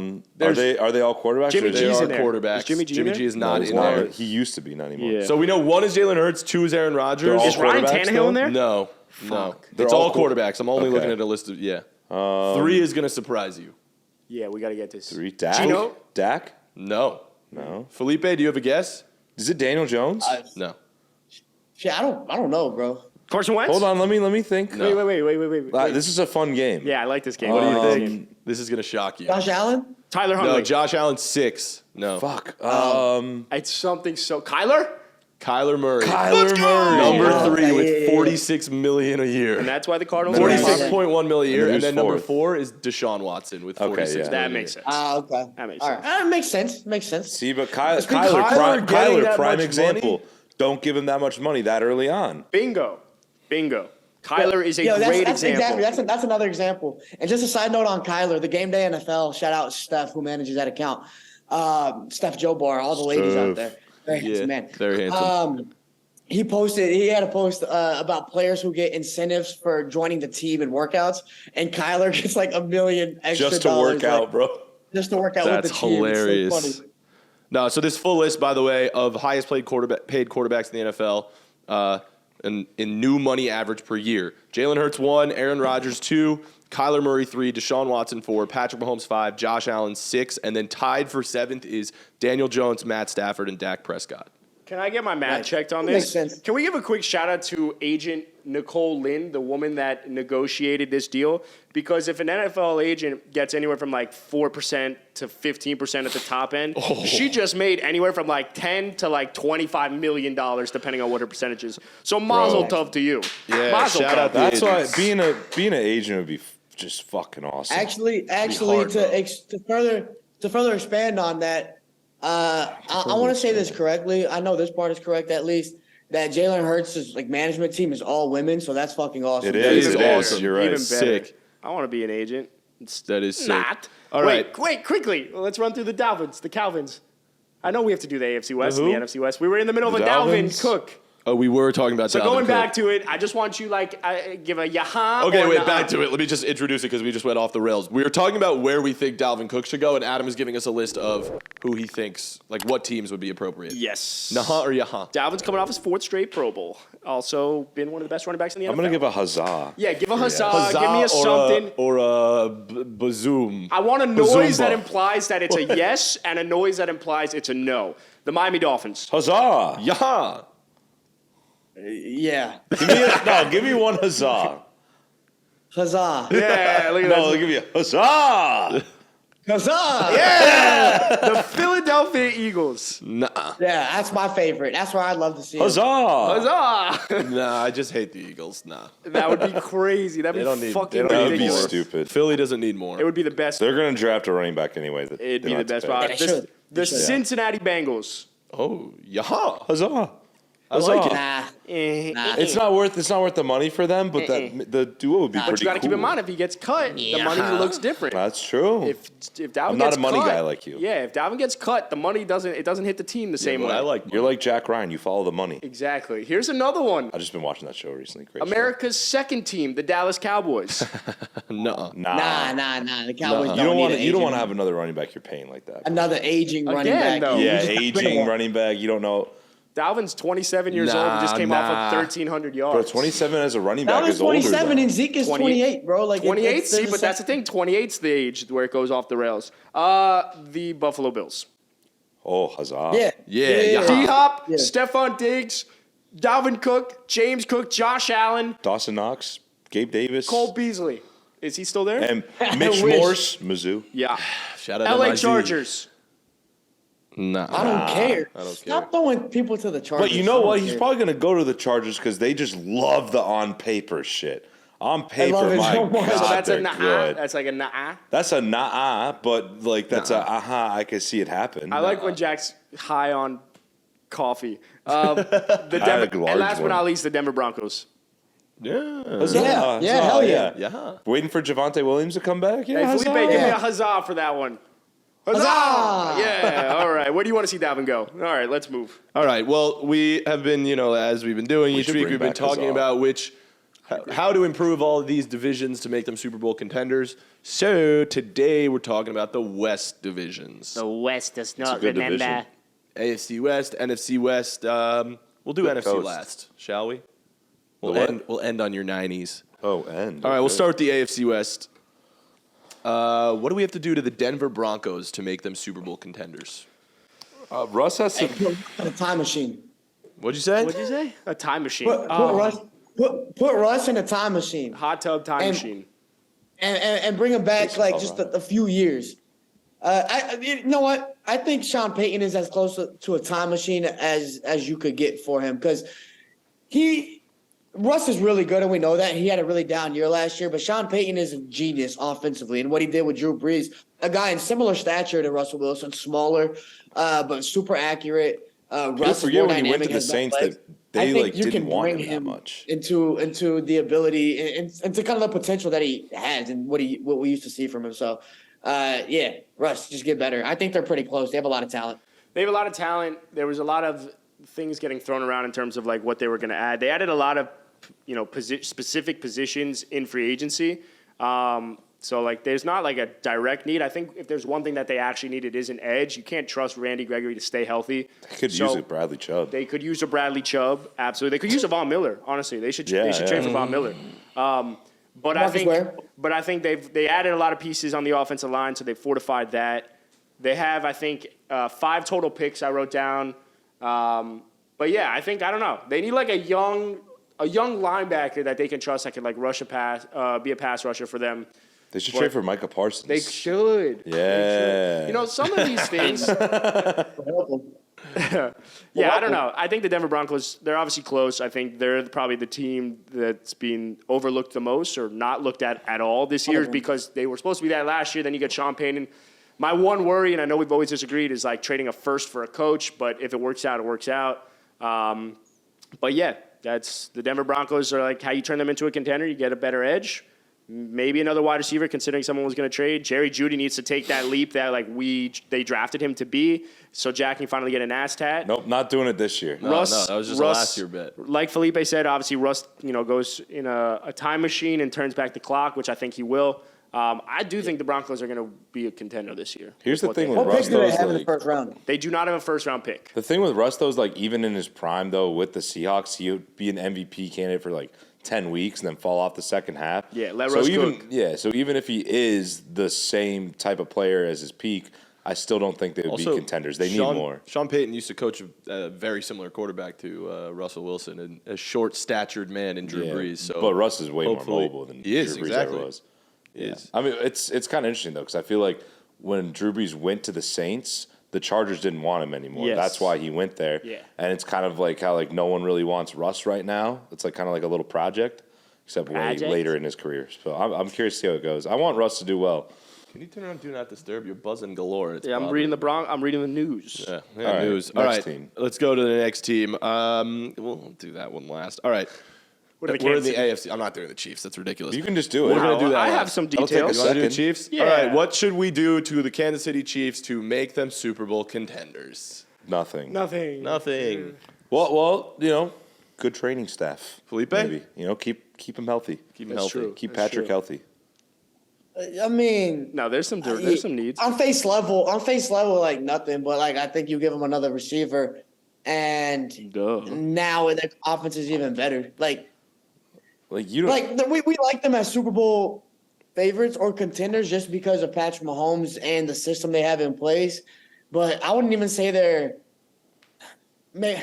they all quarterbacks? Jimmy or They G's are in there. quarterbacks. Is Jimmy G in Jimmy there? G is not he's in not. there. He used to be, not anymore. Yeah. So we know 1 is Jalen Hurts, 2 is Aaron Rodgers. all Is Ryan quarterbacks, Tannehill though? in there? No. They're It's all all quarterbacks. I'm only Okay. looking at a list of 3 is going to surprise you. Yeah, we got to get this. 3. Dak. Gino? Dak. No. No. Felipe, do you have a guess? Is it Daniel Jones? No. Shit, I don't know, bro. Carson Wentz. Hold on. Let me think. No. Wait. This is a fun game. Yeah, I like this game. What do you Um, think? This is going to shock you. Josh Allen? Tyler No, Huntley. Josh Allen 6. No. Fuck. It's something so. Kyler. Kyler Murray. Kyler Murray. Number Yeah. 3 with Yeah. $46 million a year. And that's why the Cardinals. Then are who's- 46.1 million a year, And and who's then number fourth? 4 is Deshaun Watson with Okay, 46 yeah. million That a makes year. sense. Okay. That makes All sense. right. Makes sense. Makes sense. See, but Kyler Kyler, getting that prime much example. money? Don't give him that much money that early on. Bingo. Kyler is a Yo, great that's example. Exactly. That's another example. And just a side note on Kyler, the Game Day NFL, shout out Steph, who manages that account. Steph Jobar, all the ladies out there. Very handsome man. Very handsome. He had a post about players who get incentives for joining the team in workouts, and Kyler gets like $1 million extra Just to work dollars, out, like, bro. just to work out That's with the team. It's so hilarious. funny. No, so this full list, by the way, of highest paid quarterbacks in the NFL, in new money average per year. Jalen Hurts 1, Aaron Rodgers 2, Kyler Murray 3, Deshaun Watson 4, Patrick Mahomes 5, Josh Allen 6, and then tied for 7th is Daniel Jones, Matt Stafford, and Dak Prescott. Can I get my math Right. checked on That this? makes sense. Can we give a quick shout out to Agent Nicole Lynn, the woman that negotiated this deal, because if an NFL agent gets anywhere from like 4% to 15% at the top end, she just made anywhere from like 10 to like $25 million, depending on what her percentage is. So mazel tov to you. Yeah, mazel shout tov. out the That's why agents. being an agent would be just fucking awesome. Actually, hard, to further expand on that, I want to say this correctly. I know this part is correct at least. That Jalen Hurts' like management team is all women, so that's fucking awesome. It is. Even It better. is. You're Even right. better. Sick. I want to be an agent. That is sick. Not. All right. Wait, quickly. Let's run through the Calvins. I know we have to do the AFC West and the who? NFC West. We were in the middle of The a Dalvin Dalvins? Cook. Oh, we were talking about So Dalvin going Cook. back to it, I just want you give a yaha. Okay, or wait, nah. back to it. Let me just introduce it because we just went off the rails. We were talking about where we think Dalvin Cook should go, and Adam is giving us a list of who he thinks, like what teams would be appropriate. Yes. Naha or Yaha? Dalvin's coming off his 4th straight Pro Bowl. Also been one of the best running backs in the NFL. I'm gonna give a huzzah. Yeah, give a huzzah. Give me a Huzzah something. Or a bazoom. I want a noise Bazumba. that implies that it's a yes and a noise that implies it's a no. The Miami Dolphins. Huzzah! Yaha. Yeah. Give me one huzzah. Huzzah. Yeah, look at No, that. I'll give you a huzzah. Huzzah. The Philadelphia Eagles. Nah. Yeah, that's my favorite. That's where I'd love to see him. Huzzah! Huzzah! Nah, I just hate the Eagles. Nah. That would be crazy. That'd They don't be need- fucking they don't need That would be ridiculous. stupid. Philly doesn't need more. It would be the best. They're gonna draft a running back anyway. It'd be the best spot. Yeah, they should. The They should. Cincinnati Bengals. Oh, Yaha. Huzzah! I like it. Nah. Nah. It's not worth the money for them, but the duo would be pretty But you got to cool. keep in mind, if he gets cut, the money looks different. That's true. If Dalvin I'm not gets a money cut, guy like you. Yeah, if Dalvin gets cut, the money doesn't hit the team the same But way. I like You're like Jack Ryan. You follow the money. Exactly. Here's another one. I've just been watching that show recently. Great America's second team, the Dallas Cowboys. Nuh-uh. show. Nah. The Cowboys You don't need want an to. You don't agent. want to have another running back you're paying like that. another aging running Again, back. though. Yeah, You just got rid of aging one. running back. You don't know. Dalvin's 27 years old and just came off of 1,300 yards. Bro, 27 as a running back That was is older. 27 though. and Zeke is 28, bro. Like 28, see, but that's the thing. 28's the age where it goes off the rails. The Buffalo Bills. Oh, huzzah! Yeah. D-Hop, Yeah. Stephon Diggs, Dalvin Cook, James Cook, Josh Allen, Dawson Knox, Gabe Davis, Cole Beasley. Is he still there? and Mitch wish. Morse, Mizzou. Yeah. Shout out LA MIZ. Chargers. Nah. I don't care. I don't Stop throwing people to the Chargers. But you know I don't what? He's care. probably going to go to the Chargers because they just love the on paper shit. On love paper, it my so much. God, So that's a they're nah. good. That's like a nah. That's a nah, but like that's a aha. I can see it happen. I like when Jack's high on coffee. The I had a Denver, large and last but one. not least, the Denver Broncos. Yeah. Huzzah, Yeah, huzzah, yeah, hell yeah. Yeah. Waiting for Javonte Williams to come back. Yeah, Hey, huzzah. Felipe, give me Yeah. a huzzah for that one. Huzzah! Huzzah! Yeah, all right. Where do you want to see Dalvin go? All right, let's move. All right. Well, we have been, as we've been doing each should week, bring we've been back talking Huzzah. about how to improve all of these divisions to make them Super Bowl contenders. So today we're talking about the West divisions. The West does a not good remember. division. AFC West, NFC West. We'll do Good NFC coast. last, shall we? The what? We'll end on your 90s. Oh, and All right, we'll start with the AFC West. What do we have to do to the Denver Broncos to make them Super Bowl contenders? Russ has some. Put a time machine. What'd you say? What'd you say? A time machine. Put Russ in a time machine Hot tub time And- machine. and bring him back like just a few years. You know what? I think Sean Payton is as close to a time machine as you could get for him because Russ is really good and we know that. He had a really down year last year, but Sean Payton is a genius offensively. And what he did with Drew Brees, a guy in similar stature to Russell Wilson, smaller, but super accurate. Russ is forget more when he went dynamic, to the has better Saints legs. that they, I think like, you didn't can want bring him that much. into the ability into kind of the potential that he has and what we used to see from him. So, yeah, Russ, just get better. I think they're pretty close. They have a lot of talent. They have a lot of talent. There was a lot of things getting thrown around in terms of like what they were going to add. They added a lot of specific positions in free agency. So like there's not like a direct need. I think if there's one thing that they actually need, it is an edge. You can't trust Randy Gregory to stay healthy. They could So use it, Bradley Chubb. They could use a Bradley Chubb. Absolutely. They could use a Von Miller. Honestly, they should trade for Von Miller. But Marcus Ware. I think they added a lot of pieces on the offensive line, so they fortified that. They have, I think, 5 total picks I wrote down. But yeah, I don't know. They need like a young a young linebacker that they can trust that can like rush a pass, be a pass rusher for them. They should trade for Micah Parsons. They should. Yeah. They should. You know, some of these things. Yeah, I don't know. I think the Denver Broncos, they're obviously close. I think they're probably the team that's being overlooked the most or not looked at all this year because they were supposed to be that last year. Then you get Sean Payton. My one worry, and I know we've always disagreed, is like trading a first for a coach. But if it works out, it works out. But yeah, that's the Denver Broncos are like how you turn them into a contender. You get a better edge. Maybe another wide receiver, considering someone was going to trade. Jerry Jeudy needs to take that leap that they drafted him to be, so Jack can finally get an ass tat. Nope, not doing it this year. No, that was just a last year bet. Like Felipe said, obviously Russ, goes in a time machine and turns back the clock, which I think he will. I do think the Broncos are going to be a contender this year. Here's the thing with What Russ, pick do they though, have in the first round? They do not have a first-round pick. the thing with Russ, though, is like even in his prime, though, with the Seahawks, he would be an MVP candidate for like 10 weeks and then fall off the second half. Yeah, let Russ cook. Yeah, so even if he is the same type of player as his peak, I still don't think they would be contenders. They need more. Sean Payton used to coach a very similar quarterback to Russell Wilson, and a short-statured man in Drew Brees. So but Russ is way more hopefully- mobile than he is, Drew Brees exactly. ever was. He is. I mean, it's kind of interesting, though, because I feel like when Drew Brees went to the Saints, the Chargers didn't want him anymore. Yes. That's why he went there. Yeah. And it's kind of like how like no one really wants Russ right now. It's like kind of like a little project, except way later in his career. So I'm curious to see how it goes. I want Russ to do well. Can you turn around Do Not Disturb? You're buzzing galore. It's I'm reading I'm reading the news. Yeah, All right, news. next All right, team. let's go to the next team. We'll do that one last. All right. What are the We're in the Kansas AFC. I'm not doing the Chiefs. That's ridiculous. You can just do it. We're gonna do that I last. have some That'll take details. You want to do the Second. Chiefs? Yeah. All right. What should we do to the Kansas City Chiefs to make them Super Bowl contenders? Nothing. Nothing. Well, good training staff. Felipe? Maybe. Keep him healthy. Keep them That's healthy. true. Keep That's Patrick true. healthy. I mean, No, there's some needs. on face level, like nothing. But like, I think you give them another receiver, and now their offense is even better. Like You don't. we like them as Super Bowl favorites or contenders just because of Patrick Mahomes and the system they have in place. But I wouldn't even say they're. Man,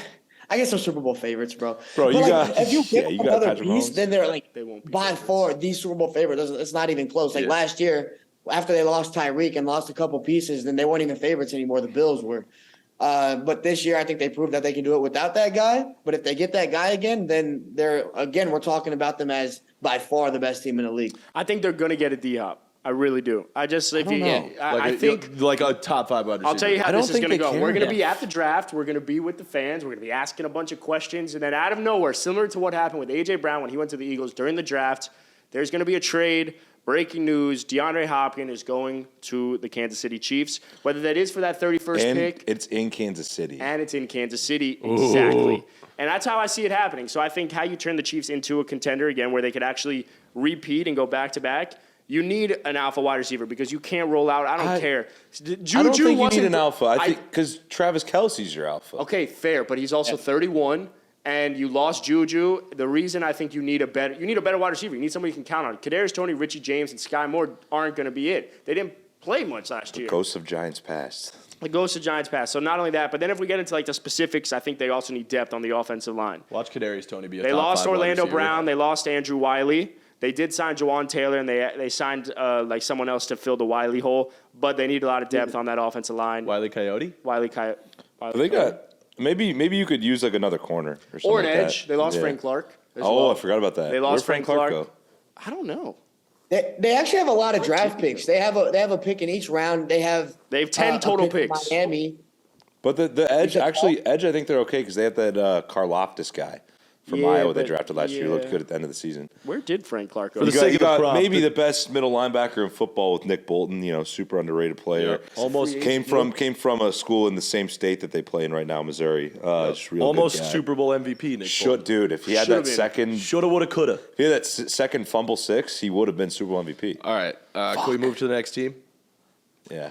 I guess they're Super Bowl favorites, bro. Bro, But if you get you got another Patrick piece, Mahomes. then they're like They won't be by favorites. far the Super Bowl favorite. It's not even close. Like Yeah. last year, after they lost Tyreek and lost a couple pieces, then they weren't even favorites anymore. The Bills were. But this year, I think they proved that they can do it without that guy. But if they get that guy again, then we're talking about them as by far the best team in the league. I think they're going to get a D-Hop. I really do. I think like a top 5 wide receiver. I'll tell you how I don't this is think going to they go. can. We're going to Yeah. be at the draft. We're going to be with the fans. We're going to be asking a bunch of questions. And then out of nowhere, similar to what happened with A.J. Brown when he went to the Eagles during the draft, there's going to be a trade. Breaking news, DeAndre Hopkins is going to the Kansas City Chiefs. Whether that is for that 31st And pick. it's in Kansas City. And it's in Kansas City. Exactly. And that's how I see it happening. So I think how you turn the Chiefs into a contender again where they could actually repeat and go back-to-back, you need an alpha wide receiver because you can't roll out. I don't care. Juju I don't think you wasn't need an alpha. I think because Travis Kelce's your alpha. Okay, fair, but he's also 31, and you lost Juju. The reason I think you need a better wide receiver. You need somebody you can count on. Kadarius Toney, Richie James, and Sky Moore aren't going to be it. They didn't play much last year. Ghosts of Giants past. The Ghost of Giants pass. So not only that, but then if we get into like the specifics, I think they also need depth on the offensive line. Watch Kadarius Toney be a They top lost 5 wide Orlando receiver. Brown. They lost Andrew Wiley. They did sign Jawan Taylor, and they signed like someone else to fill the Wiley hole. But they need a lot of depth on that offensive line. Wiley Coyote. They got maybe you could use like another corner or something. or an like edge. that. They lost Yeah. Frank Clark. as Oh, well. I forgot about that. They lost Where'd Frank Clark. go? I don't know. They actually have a lot of draft picks. They have a pick in each round. They have 10 a total pick in picks. Miami. But the edge Because- edge I think they're okay because they have that Karloftis guy from Yeah, Iowa they but- drafted last year. He looked yeah. good at the end of the season. Where did Frank Clark go? For the You got, sake you of the got prop, maybe the best middle linebacker in football with Nick Bolton. Super underrated player. Yeah. Almost Came from a school in the same state that they play in right now, Missouri. Just real almost good guy. Super Bowl MVP. Nick Should dude if he had Should've that been. second Shoulda, woulda, coulda. if he had that second fumble 6, he would have been Super Bowl MVP. All right. Can we move to the next team? Yeah.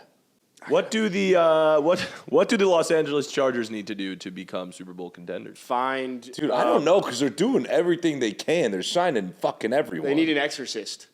What do the Los Angeles Chargers need to do to become Super Bowl contenders? Dude, I don't know because they're doing everything they can. They're signing fucking everyone. They need an exorcist.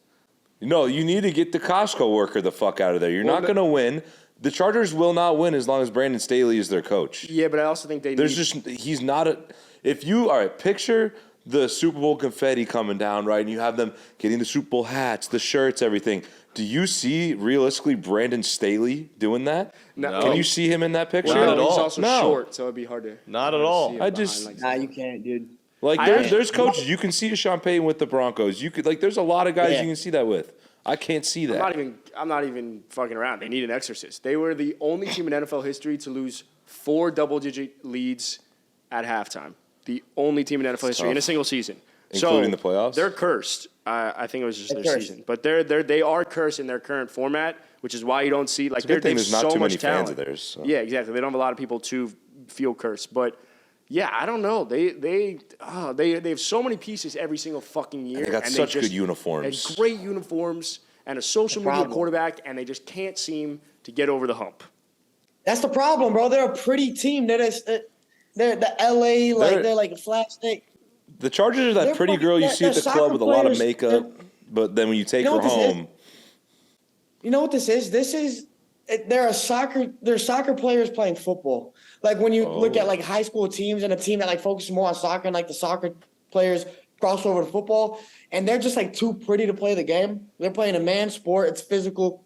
No, you need to get the Costco worker the fuck out of there. You're not going to win. The Chargers will not win as long as Brandon Staley is their coach. Yeah, but I also think they He's not a. If you, all right, picture the Super Bowl confetti coming down, right? And you have them getting the Super Bowl hats, the shirts, everything. Do you see, realistically, Brandon Staley doing that? No. Can you see him in that picture? Not at all. He's also short, so it'd be hard to. Not at all. see him I behind, just- Nah, you can't, dude. Like, there's coaches. You can see a Sean Payton with the Broncos. You could, like, there's a lot of guys Yeah. you can see that with. I can't see that. I'm not even fucking around. They need an exorcist. They were the only team in NFL history to lose 4 double-digit leads at halftime. The only team in NFL history in a single season. Including the playoffs? They're cursed. I think it was just They're their cursed. season. But they are cursed in their current format, which is why you don't see like It's a good thing there's there's not so too much many talent. fans of theirs. So. Yeah, exactly. They don't have a lot of people to feel cursed. But yeah, I don't know. They have so many pieces every single fucking year. And they got and such just, good uniforms. And great uniforms and a social media problem. quarterback, and they just can't seem to get over the hump. That's the problem, bro. They're a pretty team. They're the LA, they're like a flat state. The Chargers are that They're pretty fucking- girl you they're- see at the they're club with a lot of soccer makeup, players. but then when you take You know her what this is? home, You know what this is? They're soccer players playing football. Like when you look at like high school teams and a team that like focuses more on soccer and like the soccer players cross over to football, and they're just like too pretty to play the game. They're playing a man sport. It's physical.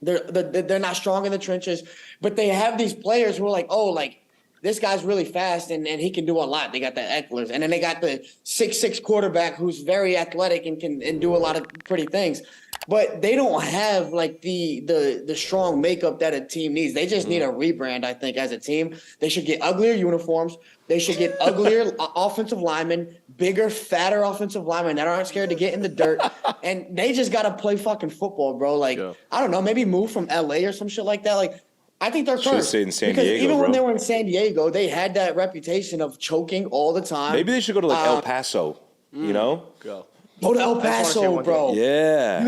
They're not strong in the trenches, but they have these players who are like, oh, like this guy's really fast and he can do a lot. They got the Eckler's, and then they got the 6'6" quarterback who's very athletic and can do a lot of pretty things. But they don't have like the strong makeup that a team needs. They just need a rebrand, I think, as a team. They should get uglier uniforms. They should get uglier offensive linemen, bigger, fatter offensive linemen that aren't scared to get in the dirt. And they just got to play fucking football, bro. Like, I don't know, maybe move from LA or some shit like that. Like, I think they're Should've cursed. stayed in San because Diego, even bro. when they were in San Diego, they had that reputation of choking all the time. maybe they should go to like El Paso. You know? Go. Go to El I just wanna say Paso, one bro. Yeah.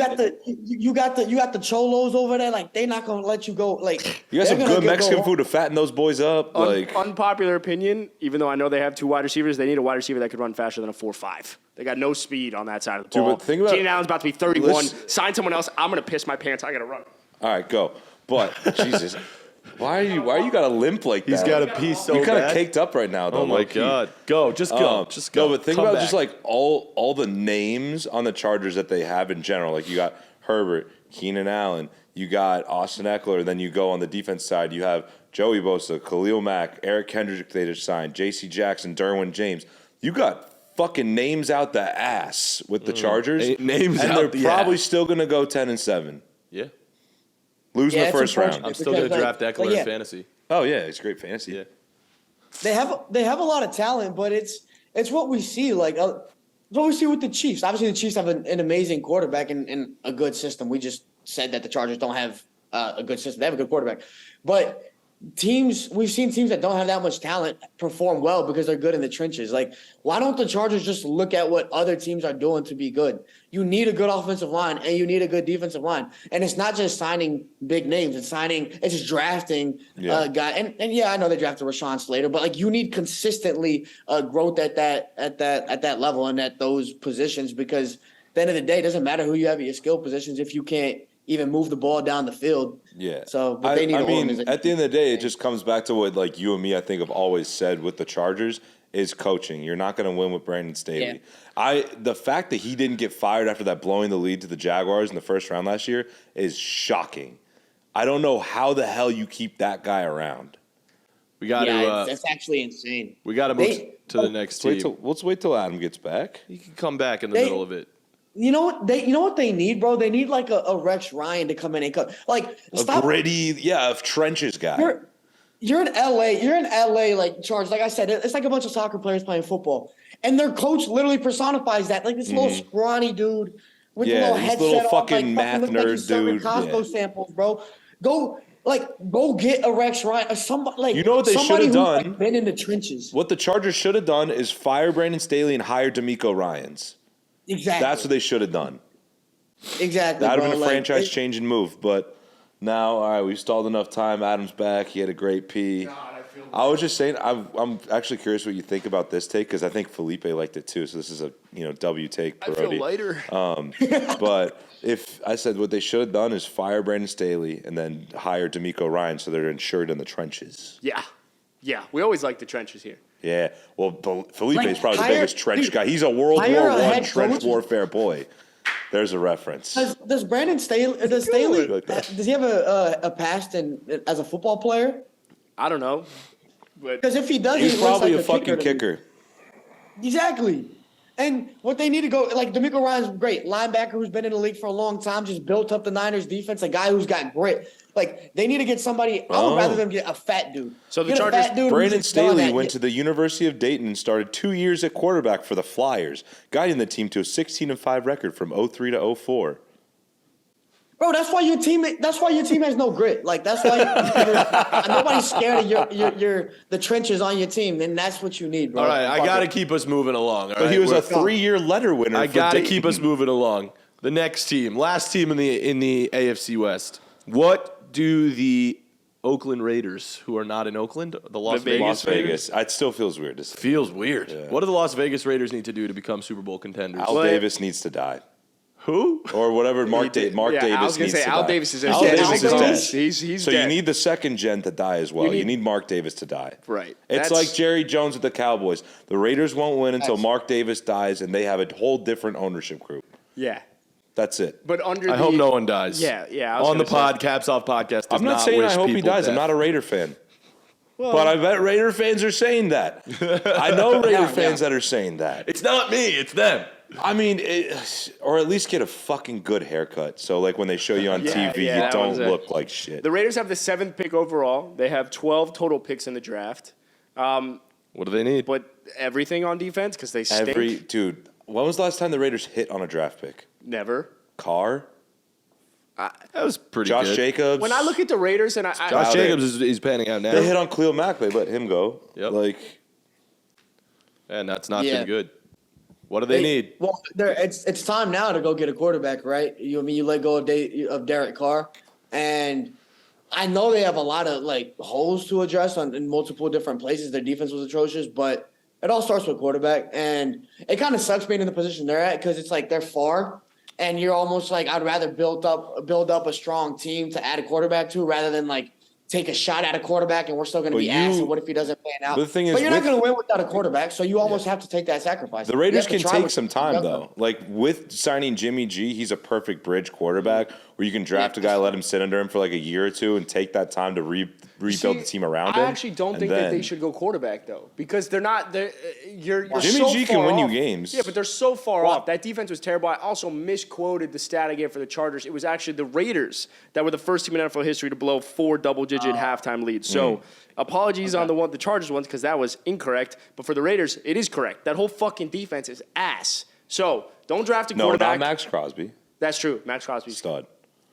You got the cholos over there. Like they're not gonna let you go. Like You got some they're gonna good go Mexican home. food to fatten those boys up. Like Unpopular opinion, even though I know they have 2 wide receivers, they need a wide receiver that could run faster than a 4.5. They got no speed on that side of the Dude, ball. but think about- Keenan Allen's about to be 31. Listen- Sign someone else. I'm going to piss my pants. I got to run. all right, go. But Jesus, why you got a limp like that? He's got a piece so You're kind of bad. caked up right now, though. Oh my low-key. God. Go. Just go. Just go. No, but think Come about back. just like all the names on the Chargers that they have in general. Like you got Herbert, Keenan Allen, you got Austin Eckler, then you go on the defense side, you have Joey Bosa, Khalil Mack, Eric Kendrick they just signed, J.C. Jackson, Derwin James. You got fucking names out the ass with the Chargers. Names and out they're the probably ass. still going to go 10-7. Yeah. Lose in Yeah, the it's first unfortunate. round. I'm still going to Because, draft like, Eckler yeah. in fantasy. Oh, yeah, it's great fantasy. Yeah. They have a lot of talent, but it's what we see. Like what we see with the Chiefs. Obviously, the Chiefs have an amazing quarterback and a good system. We just said that the Chargers don't have a good system. They have a good quarterback, but we've seen teams that don't have that much talent perform well because they're good in the trenches. Like, why don't the Chargers just look at what other teams are doing to be good? You need a good offensive line and you need a good defensive line. And it's not just signing big names. It's just drafting a guy. And yeah, I know they drafted Rashawn Slater, but like you need consistently growth at that level and at those positions, because at the end of the day, it doesn't matter who you have at your skill positions if you can't even move the ball down the field. Yeah. So, but they need I mean, organization. at the end of the day, it just comes back to what like you and me, I think, have always said with the Chargers is coaching. You're not going to win with Brandon Staley. Yeah. The fact that he didn't get fired after that blowing the lead to the Jaguars in the first round last year is shocking. I don't know how the hell you keep that guy around. We got to. That's actually insane. We got to move to the next team. Let's wait till Adam gets back. He can come back in the middle of it. You know what they need, bro? They need like a Rex Ryan to come in and cut. Like A gritty, trenches guy. You're in LA, like Chargers. Like I said, it's like a bunch of soccer players playing football, and their coach literally personifies that. Like this little scrawny dude with the little this headset little on, fucking math looks like nerd he's serving dude. Costco Yeah. samples, bro. Go get a Rex Ryan or somebody like You know what they somebody should've who's, done? like, been in the trenches. What the Chargers should have done is fire Brandon Staley and hire D'Amico Ryans. Exactly. That's what they should have done. Exactly. That would have bro. been a Like, franchise changing move, but now, all right, we've stalled enough time. Adam's back. He had a great pee. I was just saying, I'm actually curious what you think about this take because I think Felipe liked it too. So this is a W take. I feel lighter. But if I said what they should have done is fire Brandon Staley and then hire D'Amico Ryan so they're insured in the trenches. Yeah. We always like the trenches here. Yeah. Well, Felipe is probably the hire- biggest trench dude, guy. He's a World hire War a I head trench coach. warfare boy. There's a reference. Does Brandon Staley? Does Staley? Like that. Does he have a past as a football player? I don't know. But Because if he does, He's he looks probably like a fucking to me. kicker. Exactly. And what they need to go, like DeMeco Ryan's great. Linebacker who's been in the league for a long time, just built up the Niners defense, a guy who's got grit. Like, they need to get somebody, I would rather them get a fat dude. So the Get a Chargers- fat dude who's Brandon just done Staley that. went to the University of Dayton and started 2 years at quarterback for the Flyers, guiding the team to a 16-5 record from 03 to 04. Bro, that's why your team has no grit. Like, that's why nobody's scared of the trenches on your team, and that's what you need, bro. All right, I Fuck got to it. keep us moving along. But he was a 3-year letter winner. I for got to Dayton. keep us moving along. The next team, last team in the AFC West. What do the Oakland Raiders, who are not in Oakland, the Las Vegas Las Raiders? Vegas. It still feels weird to say. Feels weird. What do the Las Vegas Raiders need to do to become Super Bowl contenders? Al Davis needs to die. Who? Or whatever Mark Davis I was needs gonna to say die. Al Davis is Al dead. Davis is dead. He's So dead. you need the second gen to die as well. You need- need Mark Davis to die. Right. It's That's- like Jerry Jones with the Cowboys. The Raiders won't win until Mark Davis dies, and they have a whole different ownership group. Yeah. That's it. But under I hope no one dies. Yeah. I was On the gonna say- CAPSOFF podcast, does I'm not saying I wish hope he people dies. I'm death. not a Raider fan. But I bet Raider fans are saying that. I know Raider fans that are saying that. It's not me. It's them. I mean, or at least get a fucking good haircut. So, like, when they show you on TV, yeah, you that don't one's it. look like shit. The Raiders have the 7th pick overall. They have 12 total picks in the draft. What do they need? But everything on defense because they stink. Dude, when was the last time the Raiders hit on a draft pick? Never. Carr? That was pretty Josh good. Jacobs? When I look at the Raiders and Josh Wow, Jacobs is panning out now. They hit on Khalil Mack. They let him go. Yep. Like, And that's not Yeah. been good. What do they need? Well, it's time now to go get a quarterback, right? You let go of Derek Carr, and I know they have a lot of like holes to address in multiple different places. Their defense was atrocious, but it all starts with quarterback, and it kind of sucks being in the position they're at because it's like they're far, and you're almost like I'd rather build up a strong team to add a quarterback to rather than like take a shot at a quarterback and we're still going to be asked. What if he doesn't pan out? But the thing is, but you're not going to win without a quarterback, so you almost have to take that sacrifice. the Raiders You have can to try take with some time, young though. guys. Like, with signing Jimmy G, he's a perfect bridge quarterback where you can draft a guy, let him sit under him for like a year or two, and take that time to rebuild the team around him. I actually don't and think that they then- should go quarterback though, because they're not. You're Jimmy so G can far win you off. games. Yeah, but they're so far off. That defense was terrible. I also misquoted the stat again for the Chargers. It was actually the Raiders that were the first team in NFL history to blow 4 double-digit halftime leads. So apologies on the Chargers ones because that was incorrect. But for the Raiders, it is correct. That whole fucking defense is ass. So don't draft a No, quarterback. not Max Crosby. That's true. Max Crosby's Stud.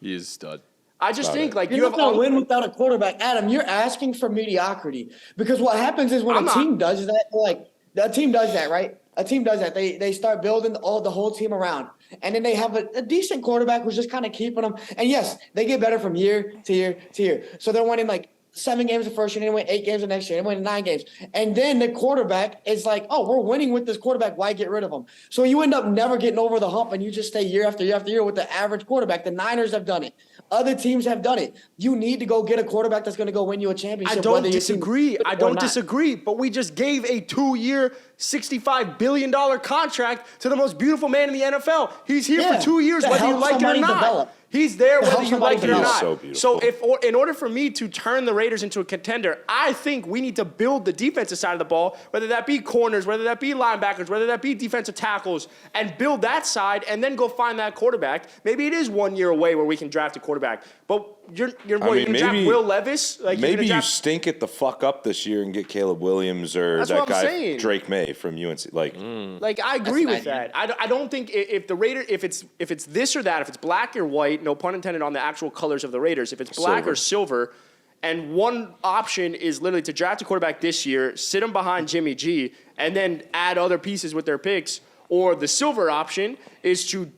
He is a stud. I just About think it. like You're you not have going to all, win without a quarterback. Adam, you're asking for mediocrity because what happens is when I'm a not. team does that, like a team does that, right? A team does that. They start building the whole team around. And then they have a decent quarterback who's just kind of keeping them. And yes, they get better from year to year to year. So they're winning like 7 games the first year, they win 8 games the next year, they win 9 games. And then the quarterback is like, oh, we're winning with this quarterback. Why get rid of him? So you end up never getting over the hump and you just stay year after year after year with the average quarterback. The Niners have done it. Other teams have done it. You need to go get a quarterback that's going to go win you a championship. I don't whether your team disagree. wins I or don't not. disagree. But we just gave a 2-year, $65 billion contract to the most beautiful man in the NFL. He's here Yeah, for 2 years, to whether you help like it or somebody not. develop. He's there To whether help you somebody like it or develop. not. So beautiful. In order for me to turn the Raiders into a contender, I think we need to build the defensive side of the ball, whether that be corners, whether that be linebackers, whether that be defensive tackles, and build that side and then go find that quarterback. Maybe it is 1 year away where we can draft a quarterback. But you're going to draft Will Levis? Like, you're Maybe gonna you draft, stink it the fuck up this year and get Caleb Williams or That's that what I'm guy saying. Drake May from UNC. Like, Like I agree That's with an idea. that. I don't think if the Raider if it's this or that, if it's black or white, no pun intended on the actual colors of the Raiders. If it's black or silver, and one option is literally to draft a quarterback this year, sit him behind Jimmy G, and then add other pieces with their picks, or the silver option is to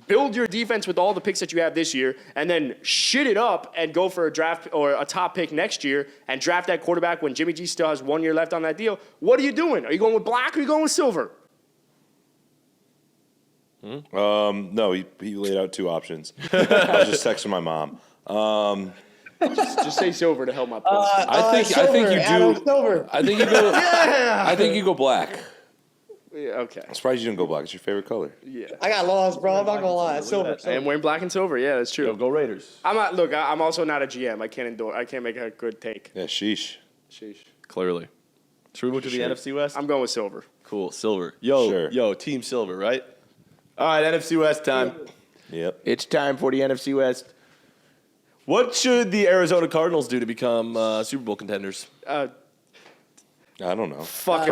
build your defense with all the picks that you have this year, and then shit it up and go for a draft or a top pick next year and draft that quarterback when Jimmy G still has 1 year left on that deal. What are you doing? Are you going with black or are you going with silver? no, he laid out 2 options. I was just texting my mom. Just say silver to help my point. I think you Adam do. Silver. I think you go. I think you go black. Yeah, okay. I'm surprised you didn't go black. It's your favorite color. Yeah. I got lost, bro. I'm not gonna lie. Silver. I am wearing black and silver. Yeah, that's true. Yo, go Raiders. I'm not. Look, I'm also not a GM. I can't make a good take. Yeah, sheesh. Sheesh. Clearly. Should we move to the NFC West? I'm going with silver. Cool. Silver. Yo, Team Silver, right? All right, NFC West time. Yep. It's time for the NFC West. What should the Arizona Cardinals do to become Super Bowl contenders? I don't know. Fuck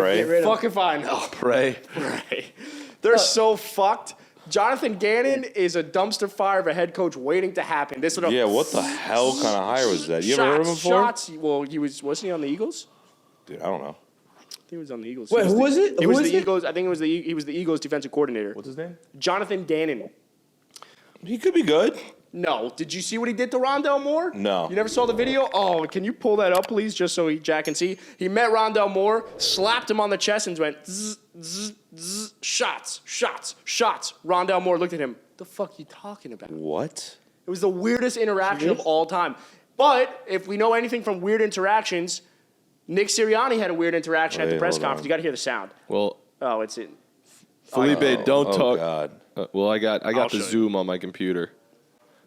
if I know. Pray. Right. They're so fucked. Jonathan Gannon is a dumpster fire of a head coach waiting to happen. This would Yeah, what the hell kind of hire was that? You ever heard of him before? Well, wasn't he on the Eagles? Dude, I don't know. I think he was on the Eagles. Wait, who was it? He Who was was the it? Eagles. I think he was the Eagles defensive coordinator. What's his name? Jonathan Gannon. He could be good. No. Did you see what he did to Rondell Moore? No. You never saw the video? Oh, can you pull that up, please, just so Jack can see? He met Rondell Moore, slapped him on the chest, and went, zzz, zzz, zzz, shots, shots, shots. Rondell Moore looked at him. What the fuck are you talking about? What? It was the weirdest interaction of all time. But if we know anything from weird interactions, Nick Sirianni had a weird interaction at the Wait, press hold conference. on. You got to hear the sound. Well, Oh, it's in. Felipe, don't Oh, talk. God. Well, I got I'll the show you. Zoom on my computer.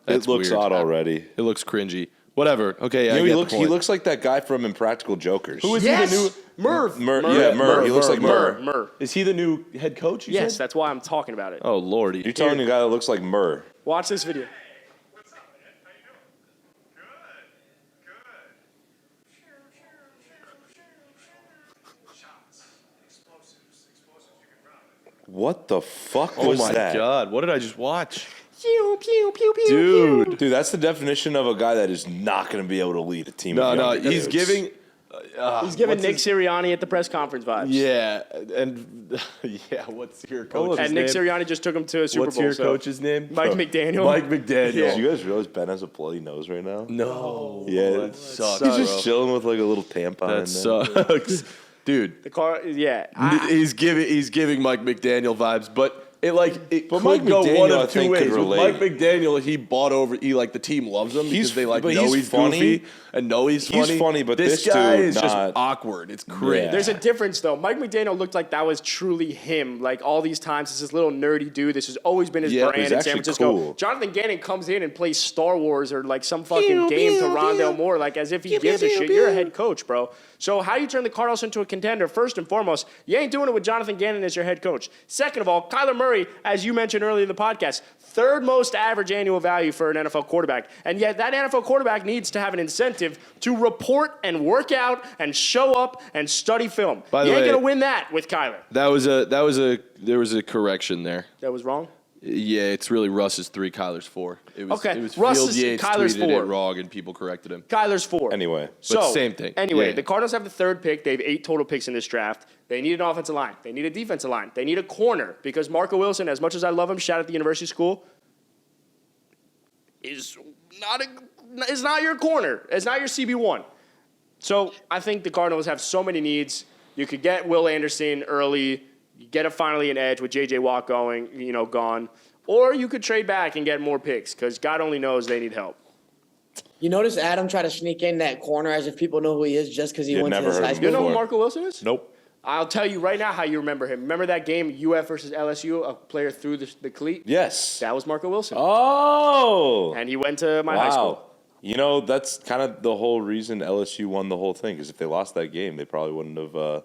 It That's looks weird. odd already. It looks cringy. Whatever. Okay, I You know, get he the looks. He point. looks like that guy from Impractical Jokers. Who is Yes! he the new? Merv. Murr. He looks like Murr. Murr. Is he the new head coach? You Yes, said? that's why I'm talking about it. Oh lordy. You're telling a guy that looks like Murr. Watch this video. What's up, man? How you doing? Good. Shots. Explosives. You can run. What the fuck Oh was my that? god! What did I just watch? Pew, pew, pew, pew, Dude. pew. Dude, that's the definition of a guy that is not going to be able to lead a team. No, of no. younger He's dudes. giving. He's giving Nick Sirianni at the press conference vibes. Yeah, and yeah. What's your coach's And name? Nick Sirianni just took him to a Super What's Bowl. your so- coach's name? Mike McDaniel. Mike McDaniel. Did you guys realize Ben has a bloody nose right now? No. Yeah, that sucks. he's just bro. chilling with like a little tampon. That in there. sucks, dude. The car, yeah. He's giving Mike McDaniel vibes, but it But could Mike go McDaniel, one I of two think, could ways. With relate. Mike McDaniel, the team loves him because they but know he's he's funny. goofy and know he's funny. He's funny, but this guy dude, is just not- awkward. It's crazy. Yeah. There's a difference, though. Mike McDaniel looked like that was truly him. Like, all these times, it's this little nerdy dude. This has always been his Yeah, brand he's in San actually Francisco. cool. Jonathan Gannon comes in and plays Star Wars or, like, some fucking game to Rondell Moore, like, as if he gives a shit. You're a head coach, bro. So how you turn the Cardinals into a contender, first and foremost, you ain't doing it with Jonathan Gannon as your head coach. Second of all, Kyler Murray, as you mentioned earlier in the podcast, third most average annual value for an NFL quarterback. And yet that NFL quarterback needs to have an incentive to report and work out and show up and study film. By the You ain't way- going to win that with Kyler. there was a correction there. That was wrong? Yeah, it's really Russ's 3, Kyler's 4. It was, Okay, it was Russ's- Field Yates Kyler's tweeted 4. it wrong and people corrected him. Kyler's 4. Anyway, So, same thing. Anyway, Yeah. the Cardinals have the third pick. They have 8 total picks in this draft. They need an offensive line. They need a defensive line. They need a corner because Marco Wilson, as much as I love him, shout at the university school, is not your corner. It's not your CB1. So I think the Cardinals have so many needs. You could get Will Anderson early. You get finally an edge with J.J. Watt gone. Or you could trade back and get more picks because God only knows they need help. You notice Adam tried to sneak in that corner as if people know who he is just because he You'd went to never his heard high of him You school. know who Before. Marco Wilson is? nope. I'll tell you right now how you remember him. Remember that game, UF versus LSU, a player threw the cleat? Yes. That was Marco Wilson. Oh. And he went to my high Wow. school. You know, that's kind of the whole reason LSU won the whole thing. Because if they lost that game, they probably wouldn't have.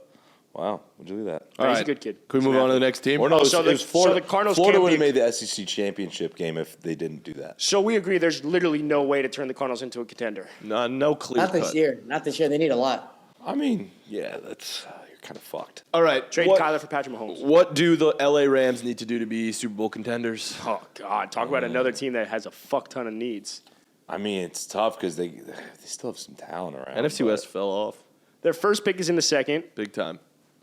Wow, would you do that? But he's a good kid. Can we move on to the next team? Or no, it was, so it was the- Florida. so the Cardinals Florida can't would have be- made the SEC championship game if they didn't do that. So we agree there's literally no way to turn the Cardinals into a contender. No clear Not this cut. year. Not this year. They need a lot. I mean, yeah, that's you're kind of fucked. All right. Trade what, Kyler for Patrick Mahomes. What do the LA Rams need to do to be Super Bowl contenders? Oh, God. Talk about another team that has a fuck ton of needs. I mean, it's tough because they still have some talent around. NFC but- West fell off Their first pick is in the second. big time.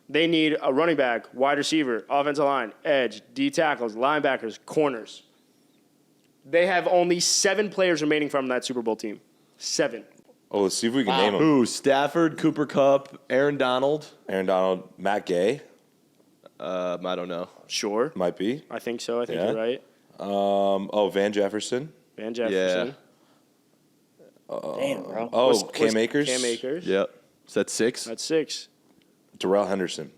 They need a running back, wide receiver, offensive line, edge, D tackles, linebackers, corners. They have only 7 players remaining from that Super Bowl team. 7. Oh, let's see if we can name them. Who? Stafford, Cooper Kupp, Aaron Donald. Aaron Donald, Matt Gay I don't know. Sure. might be. I think so. I think Yeah. you're right. Van Jefferson. Van Jefferson. Damn, bro. Cam Akers. Cam Akers. Yep. Is that 6? That's 6. Darrell Henderson.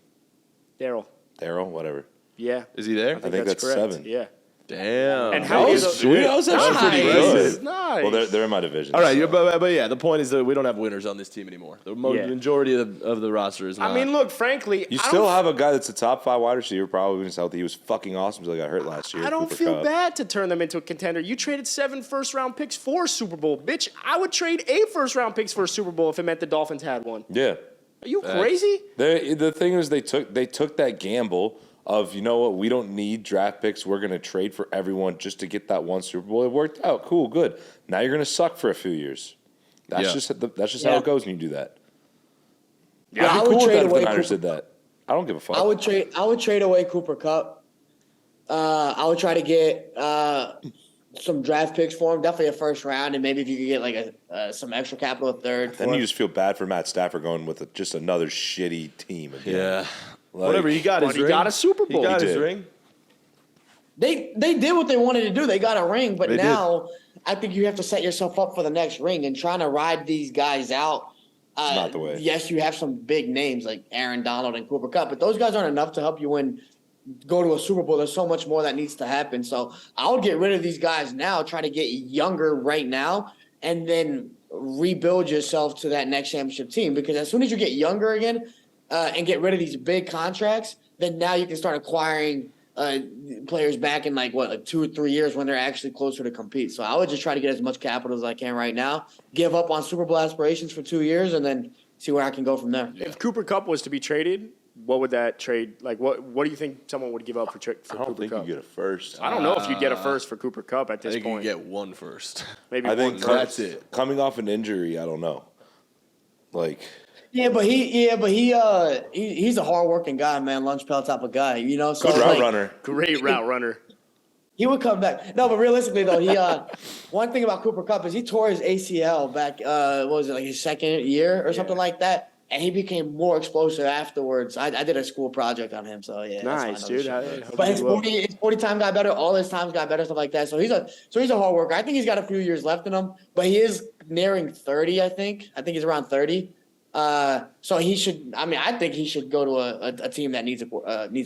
Daryl. Whatever. Yeah. Is he there? I think that's correct. 7. Yeah. Damn. And how is Sweet. That was actually pretty good. Nice. Well, they're in my division. All right, so. but yeah, the point is that we don't have winners on this team anymore. The majority of the roster is not. I mean, look, frankly, You still have a guy that's a top 5 wide receiver, probably when he's healthy. He was fucking awesome until he got hurt last year. I don't Cooper feel Kupp. bad to turn them into a contender. You traded 7 first-round picks for a Super Bowl. Bitch, I would trade 8 first-round picks for a Super Bowl if it meant the Dolphins had one. Yeah. Are you crazy? The thing is, they took that gamble of, you know what, we don't need draft picks. We're going to trade for everyone just to get that one Super Bowl. It worked out. Cool, good. Now you're going to suck for a few years. That's just how it goes when you do that. Yeah, I'd I be would cool trade with that if away the Niners Cooper. did that. I don't give a fuck. I would trade away Cooper Kupp. I would try to get some draft picks for him, definitely a first round, and maybe if you could get like some extra capital, a third. Then you just feel bad for Matt Stafford going with just another shitty team again. yeah. Like, Whatever, he got his But he ring. got a Super Bowl. He got He his did. ring. They did what they wanted to do. They got a ring, but They did. now I think you have to set yourself up for the next ring and trying to ride these guys out. not the way. Yes, you have some big names like Aaron Donald and Cooper Kupp, but those guys aren't enough to help you go to a Super Bowl. There's so much more that needs to happen. So I would get rid of these guys now, try to get younger right now, and then rebuild yourself to that next championship team. Because as soon as you get younger again and get rid of these big contracts, then now you can start acquiring players back in like 2 or 3 years when they're actually closer to compete. So I would just try to get as much capital as I can right now, give up on Super Bowl aspirations for 2 years, and then see where I can go from there. If Cooper Kupp was to be traded, what would that trade like? What do you think someone would give up for I don't Cooper think Kupp? you get a first. I don't know if you'd get a first for Cooper Kupp at I this think you point. get 1 first. Maybe I think one. that's it. Coming off an injury, I don't know. Like, He's a hardworking guy, man. Lunch pail type of guy, you know. So good it's route like, runner. Great route runner. He would come back. No, but realistically though, he one thing about Cooper Kupp is he tore his ACL back. What was it, like his second year or something like that? And he became more explosive afterwards. I did a school project on him, so yeah. Nice, that's dude. fine. I hope But you his will. 40 time got better. All his times got better, stuff like that. So he's a hard worker. I think he's got a few years left in him, but he is nearing 30. I think he's around 30. So he should. I mean, I think he should go to a team that needs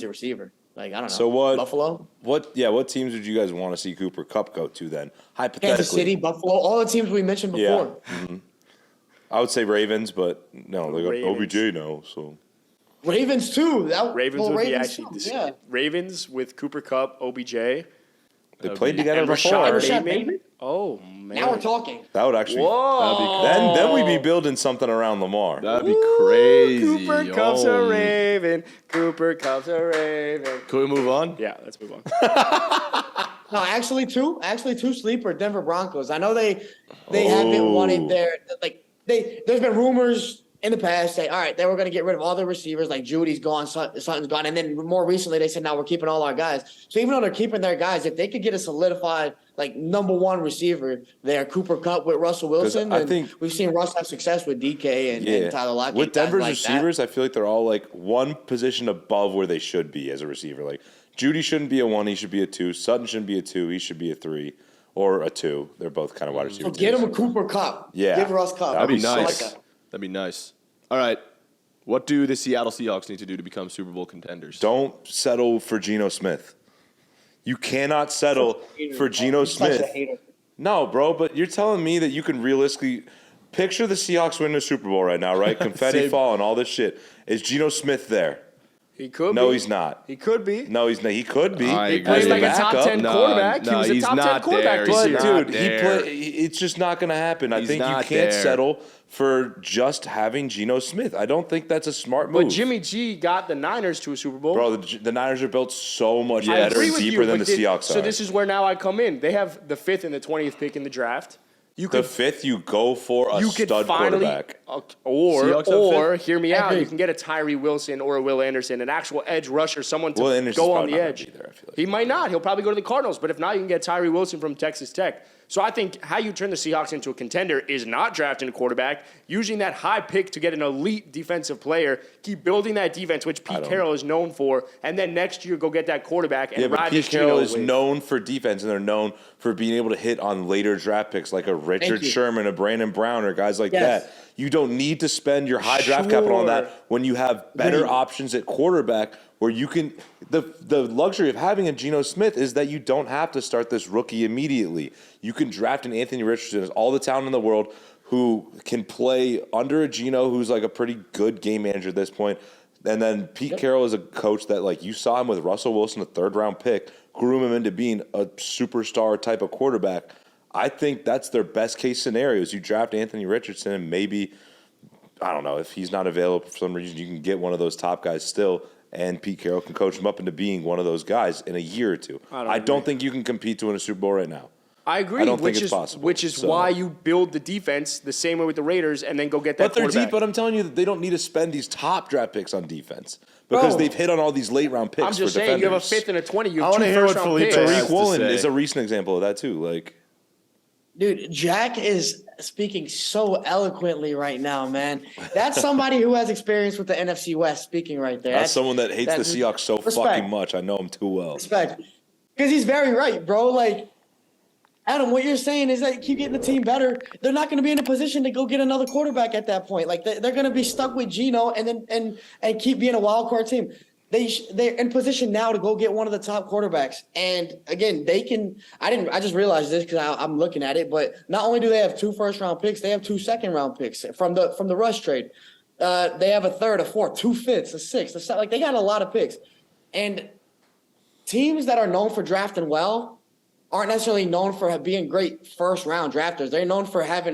a receiver. Like I don't know. So what? Buffalo, What teams would you guys want to see Cooper Kupp go to then? Hypothetically, Kansas City, Buffalo, all the teams we mentioned before. Yeah. I would say Ravens, but no, they got Ravens. OBJ now. So Ravens too. Ravens would be Ravens actually too, yeah. Ravens with Cooper Kupp, OBJ, they played together and before. Rashad Rashad Bateman. Bateman? Oh man. Now we're talking. That would actually. Whoa. Then we'd be building something around Lamar. That'd be crazy. Cooper Kupp's a Oh. Raven. Cooper Kupp's a Raven. Can we move on? Yeah, let's move on. No, actually two sleeper Denver Broncos. I know they haven't wanted their there's been rumors in the past say, all right, they were going to get rid of all their receivers, like Judy's gone, Sutton's gone, and then more recently they said, now we're keeping all our guys. So even though they're keeping their guys, if they could get a solidified like number one receiver there, Cooper Kupp with Russell Wilson, I and think- we've seen Russ have success with DK and Tyler Lockett. With guys Denver's like receivers, I feel like they're all like one position above where they should be as a receiver. Like Judy shouldn't be a 1, he should be a 2. Sutton shouldn't be a 2, he should be a 3 or a 2. They're both kind of wide receivers. So get him a Cooper Kupp. Yeah. Give Russ Kupp. That'd be I like nice. that. That'd be nice. All right. What do the Seattle Seahawks need to do to become Super Bowl contenders? Don't settle for Geno Smith. You cannot settle for Geno He's such a Smith. hater. No, bro, but you're telling me that you can realistically picture the Seahawks winning the Super Bowl right now, right? Confetti Same. falling, all this shit. Is Geno Smith there? He could No, be. he's not. He could be. No, he's not. He could be. I He agree. plays As the like a top backup. 10 quarterback. He was a he's top 10 not quarterback there. this But year. He's not dude, there. it's just not going to happen. I He's think you not can't there. settle for just having Geno Smith. I don't think that's a smart move. But Jimmy G got the Niners to a Super Bowl. Bro, the Niners are built so much I better agree and with deeper you, than the but Seahawks are. So this is where now I come in. They have the 5th and the 20th pick in the draft. You the could 5th, you go for a you could stud finally quarterback. Seahawks have or fifth? hear me out. agree. You can get a Tyree Wilson or a Will Anderson, an actual edge rusher, someone to Will Anderson's go on probably the not gonna edge. be there, I feel like. He might not. He'll probably go to the Cardinals. But if not, you can get Tyree Wilson from Texas Tech. So I think how you turn the Seahawks into a contender is not drafting a quarterback, using that high pick to get an elite defensive player, keep building that defense, which Pete Carroll is known for, and then next year go get that quarterback and ride Pete this Carroll Geno is wave. known for defense, and they're known for being able to hit on later draft picks like a Richard Sherman, a Brandon Brown, or guys like that. You don't need to spend your high draft capital on that when you have better options at quarterback where you can – the luxury of having a Geno Smith is that you don't have to start this rookie immediately. You can draft an Anthony Richardson, has all the talent in the world, who can play under a Geno who's like a pretty good game manager at this point. And then Pete Carroll is a coach that, like, you saw him with Russell Wilson, a third-round pick, groom him into being a superstar type of quarterback. I think that's their best-case scenario is you draft Anthony Richardson and maybe, I don't know, if he's not available for some reason, you can get one of those top guys still, and Pete Carroll can coach him up into being one of those guys in a year or two. I don't think you can compete to win a Super Bowl right now. I agree. I don't think it's possible. Which is why you build the defense the same way with the Raiders and then go get that But they're quarterback. deep, but I'm telling you that they don't need to spend these top draft picks on defense because they've hit on all these late-round picks I'm just for saying, defenders. you have a 5th and a 20. You I have wanna 2 hear what first-round Felipe picks. has Tariq to Woolen say. is a recent example of that too. Like, Dude, Jack is speaking so eloquently right now, man. That's somebody who has experience with the NFC West speaking right there. that's someone that hates the Seahawks so fucking much. I know him too well. Respect. Because he's very right, bro. Like, Adam, what you're saying is that keep getting the team better. They're not going to be in a position to go get another quarterback at that point. Like, they're going to be stuck with Geno and keep being a wild card team. They're in position now to go get one of the top quarterbacks. And again, they can. I just realized this because I'm looking at it. But not only do they have 2 first-round picks, they have 2 second-round picks from the Rush trade. They have a 3rd, a 4th, 2 5ths, a 6th, a 7th. Like, they got a lot of picks. And teams that are known for drafting well aren't necessarily known for being great first-round drafters. They're known for having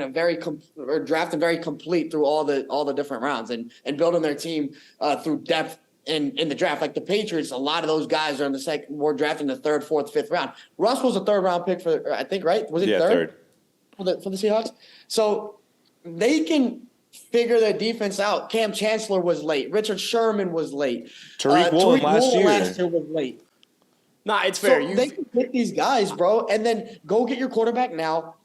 drafting very complete through all the different rounds and building their team through depth. In the draft, like the Patriots, a lot of those guys are in the second. We're drafting the 3rd, 4th, 5th round. Russ was a 3rd-round pick for, I think, right? Was it 3rd? For the Seahawks? So they can figure their defense out. Cam Chancellor was late. Richard Sherman was late. Tariq Woolen last year was late. Nah, it's fair. So they can pick these guys, bro, and then go get your quarterback now.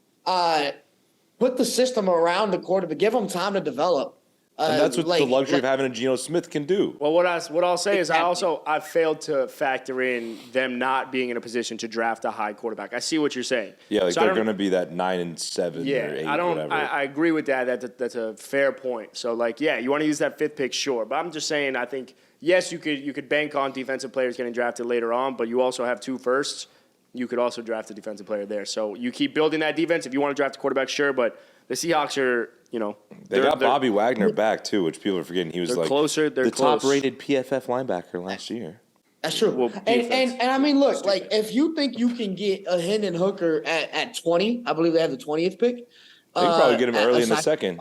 Put the system around the quarterback. Give them time to develop. And that's what the luxury of having a Geno Smith can do. Well, what I'll say is I failed to factor in them not being in a position to draft a high quarterback. I see what you're saying. Yeah, like So they're going to be that 9 and 7 Yeah, or 8, I don't. whatever. I agree with that. That's a fair point. So, like, yeah, you want to use that 5th pick, sure. But I'm just saying, I think yes, you could bank on defensive players getting drafted later on, but you also have 2 firsts. You could also draft a defensive player there. So you keep building that defense. If you want to draft a quarterback, sure. But the Seahawks are, they got Bobby Wagner back too, which people are forgetting. He was like closer. They're the close. top-rated PFF linebacker last year. That's true. Well, and I mean, look, like if you think you can get a Hendon Hooker at 20, I believe they have the 20th pick. They can probably get him early in the second.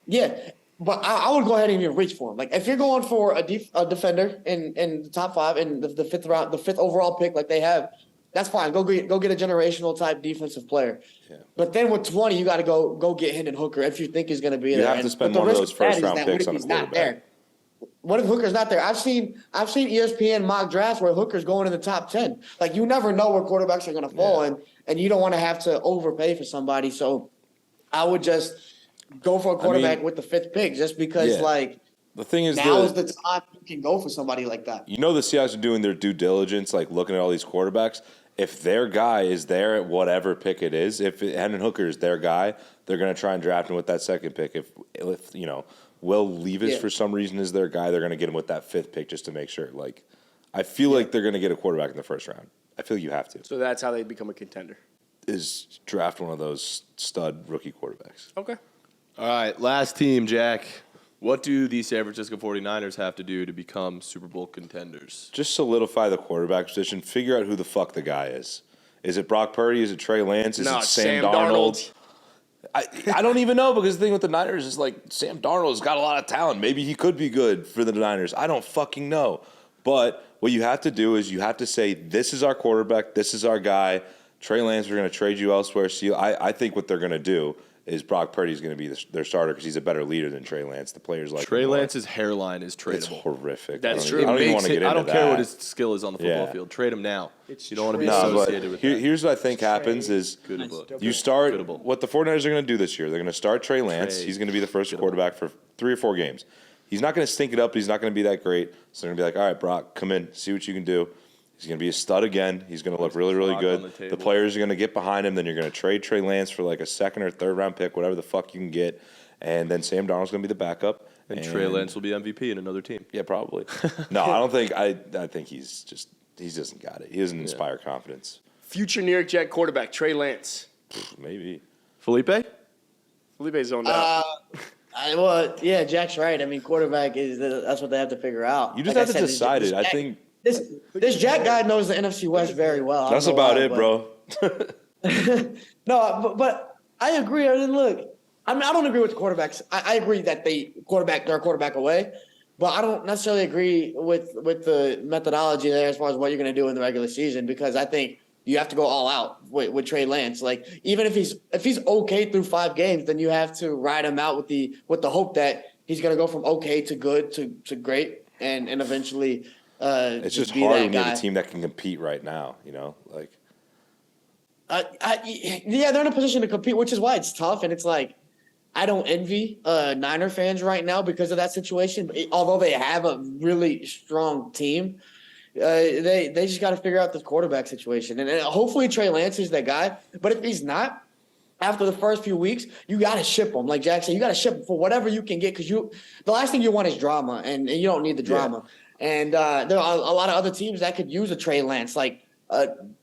Yeah, but I would go ahead and even reach for him. Like if you're going for a defender in the top 5 and the 5th round, the 5th overall pick, like they have, that's fine. Go get a generational type defensive player. Yeah. But then with 20, you got to go get Hendon Hooker if you think he's going to be there. You have to spend one of those first-round picks on a quarterback. There? What if Hooker's not there? I've seen ESPN mock drafts where Hooker's going in the top 10. Like you never know where quarterbacks are going to fall, and you don't want to have to overpay for somebody. So I would just go for a quarterback with the 5th pick, just because like the thing is now is the time you can go for somebody like that. You know the Seahawks are doing their due diligence, like looking at all these quarterbacks. If their guy is there at whatever pick it is, if Hendon Hooker is their guy, they're going to try and draft him with that 2nd pick. If Will Levis for some reason is their guy, they're going to get him with that 5th pick just to make sure. Like, I feel like they're going to get a quarterback in the 1st round. I feel you have to. So that's how they become a contender. Is draft one of those stud rookie quarterbacks. Okay. All right, last team, Jack. What do the San Francisco 49ers have to do to become Super Bowl contenders? Just solidify the quarterback position. Figure out who the fuck the guy is. Is it Brock Purdy? Is it Trey Lance? Is it Sam Darnold? I don't even know, because the thing with the Niners is like Sam Darnold's got a lot of talent. Maybe he could be good for the Niners. I don't fucking know. But what you have to do is you have to say, this is our quarterback. This is our guy. Trey Lance, we're going to trade you elsewhere. I think what they're going to do is Brock Purdy's going to be their starter because he's a better leader than Trey Lance. The players like Trey Lance's hairline is tradable. It's horrific. That's true. I don't even want to get into that. I don't care what his skill is on the football field. Trade him now. You don't want to be associated with that. Here's what I think happens is you start Goodable. what the 49ers are going to do this year. They're going to start Trey Lance. He's going to be the first quarterback for 3 or 4 games. He's not going to stink it up. He's not going to be that great. So they're going to be like, all right, Brock, come in, see what you can do. He's going to be a stud again. He's going to look really, really good. The players are going to get behind him. Then you're going to trade Trey Lance for like a 2nd or 3rd round pick, whatever the fuck you can get. And then Sam Darnold's going to be the backup. And Trey Lance will be MVP in another team. Yeah, probably. No, I don't think. I think he doesn't got it. He doesn't inspire confidence. Future New York Jet quarterback Trey Lance. Maybe. Felipe? Felipe's zoned out. Yeah, Jack's right. I mean, quarterback that's what they have to figure out. You just Like have to decide it. I think this Jack guy knows the NFC West very well. that's about it, bro. No, but I agree. I mean, look, I don't agree with the quarterbacks. I agree that they're a quarterback away, but I don't necessarily agree with the methodology there as far as what you're going to do in the regular season, because I think you have to go all out with Trey Lance. Like, even if he's okay through 5 games, then you have to ride him out with the hope that he's going to go from okay to good to great and eventually it's just be hard that when you guy. have a team that can compete right now. You know, like yeah, they're in a position to compete, which is why it's tough. And it's like, I don't envy Niner fans right now because of that situation. Although they have a really strong team, they just got to figure out this quarterback situation. And hopefully Trey Lance is that guy. But if he's not, after the first few weeks, you got to ship him. Like Jack said, you got to ship him for whatever you can get, because the last thing you want is drama, and you don't need the drama. Yeah. And there are a lot of other teams that could use a Trey Lance, like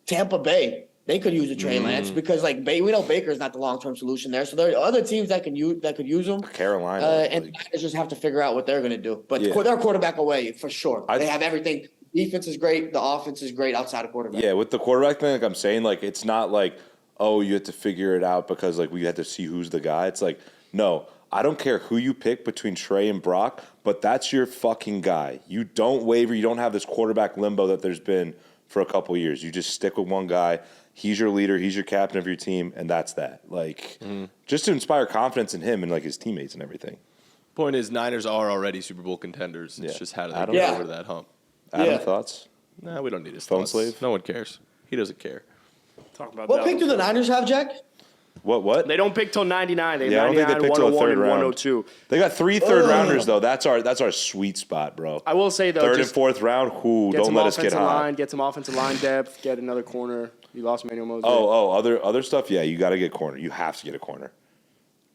Tampa Bay. They could use a Trey Lance because, like, we know Baker's not the long-term solution there. So there are other teams that could use them. Carolina. And they just have to figure out what they're going to do. But they're quarterback away for sure. They have everything. Defense is great. The offense is great outside of quarterback. Yeah, with the quarterback thing, like I'm saying, like, it's not like, oh, you have to figure it out because, like, we had to see who's the guy. It's like, no, I don't care who you pick between Trey and Brock, but that's your fucking guy. You don't waver. You don't have this quarterback limbo that there's been for a couple years. You just stick with one guy. He's your leader. He's your captain of your team, and that's that. Like, just to inspire confidence in him and, like, his teammates and everything. Point is, Niners are already Super Bowl contenders. It's just how do they get over that hump. Adam, thoughts? Nah, we don't need his Phone thoughts. slave? No one cares. He doesn't care. Talk about What that. pick do the Niners have, Jack? What? They don't pick till 99. They I don't think they 99, picked till the 101, third and round. 102. They got 3 third-rounders, though. That's our sweet spot, bro. I will say, though, 3rd and just 4th round, get don't some let us get offensive hot. line, get some offensive line depth, get another corner. You lost Manuel Moses. Other stuff, yeah, you got to get corner. You have to get a corner.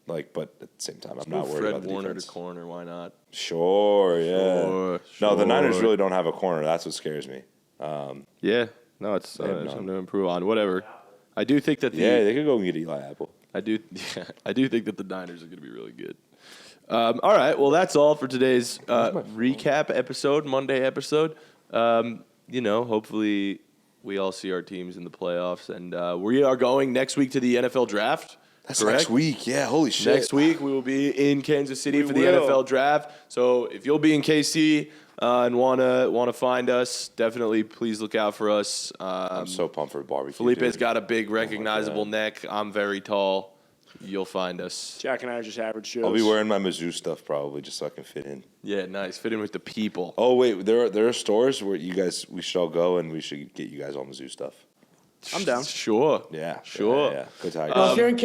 Like, but at the same time, I'm not worried Fred about the Warner defense. to corner. Why not? Sure, yeah. Sure. No, the Niners really don't have a corner. That's what scares me. Yeah. No, it's something to improve on. Whatever. I do think that they could go and get Eli Apple. I do think that the Niners are going to be really good. All right. Well, that's all for today's recap episode, Monday episode. Hopefully we all see our teams in the playoffs, and we are going next week to the NFL draft. That's correct? next week. Yeah, holy shit. Next week we will be in Kansas City for the will. NFL draft. So if you'll be in KC and wanna find us, definitely please look out for us. I'm so pumped for barbecue. Felipe's dude. got a big recognizable neck. I'm very tall. You'll find us. Jack and I are just average Joes. I'll be wearing my Mizzou stuff probably just so I can fit in. Yeah, nice. Fit in with the people. Oh wait, there are stores where we should all go and we should get you guys all Mizzou stuff. I'm down. Sure. Yeah, Sure. Yeah. Good time. Well, if you're in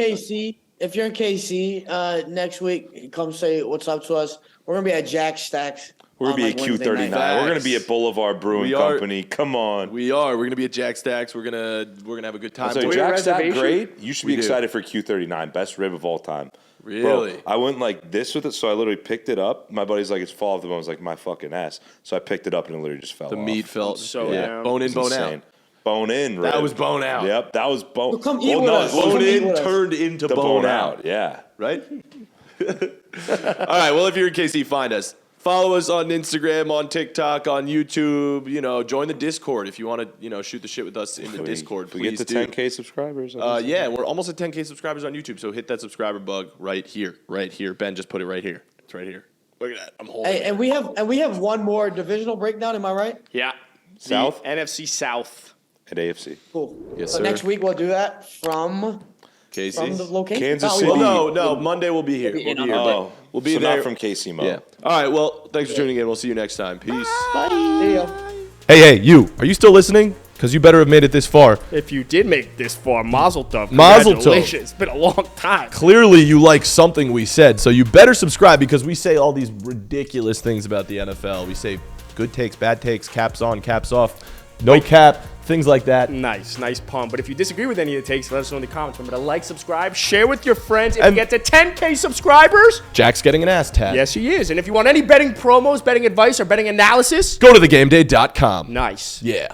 KC next week, come say what's up to us. We're gonna be at Jack Stacks. We're gonna be at Q39. We're gonna be at Boulevard Brewing Company. Come on. We're gonna be at Jack Stacks. We're gonna have a good time. So we Jack have Stack, reservation? great. You should be We do. excited for Q39, best rib of all time. Really? Bro, I went like this with it, so I literally picked it up. My buddy's like, it's fall off the bone. I was like, my fucking ass. So I picked it up and it literally just fell The off. meat felt so down. bone in, It's bone insane. out. Bone in, right? That was bone out. Yep, that was bone. Well, come eat with us. well, Bone Come eat in with us. turned into the bone out. Yeah. Right? All right. Well, if you're in KC, find us. Follow us on Instagram, on TikTok, on YouTube. Join the Discord if you want to, shoot the shit with us in the Discord. We get Please to do. 10K subscribers. Yeah, we're almost at 10K subscribers on YouTube, so hit that subscriber bug right here. Ben just put it right here. It's right here. Look at that. I'm holding Hey, it. and we have one more divisional breakdown. Am I right? Yeah. South? The NFC South. At AFC. Cool. Yes, So sir. next week we'll do that from Casey. from the location. Kansas Oh, City. Well, no. Monday we'll be here. We'll be We'll in be on here. Monday. But we'll be so there. not from KC Mo. Yeah. All right. Well, thanks for tuning in. We'll see you next time. Peace. See ya. Hey, you. Are you still listening? Because you better have made it this far. If you did make it this far, mazel tov. Mazel tov. Congratulations. It's been a long time. Clearly, you like something we said, so you better subscribe because we say all these ridiculous things about the NFL. We say good takes, bad takes, caps on, caps off, no cap, things like that. Nice pun. But if you disagree with any of the takes, let us know in the comments. Remember to like, subscribe, share with your friends. If And- you get to 10K subscribers, Jack's getting an ass tat. yes, he is. And if you want any betting promos, betting advice, or betting analysis, Go to thegameday.com. nice. Yeah.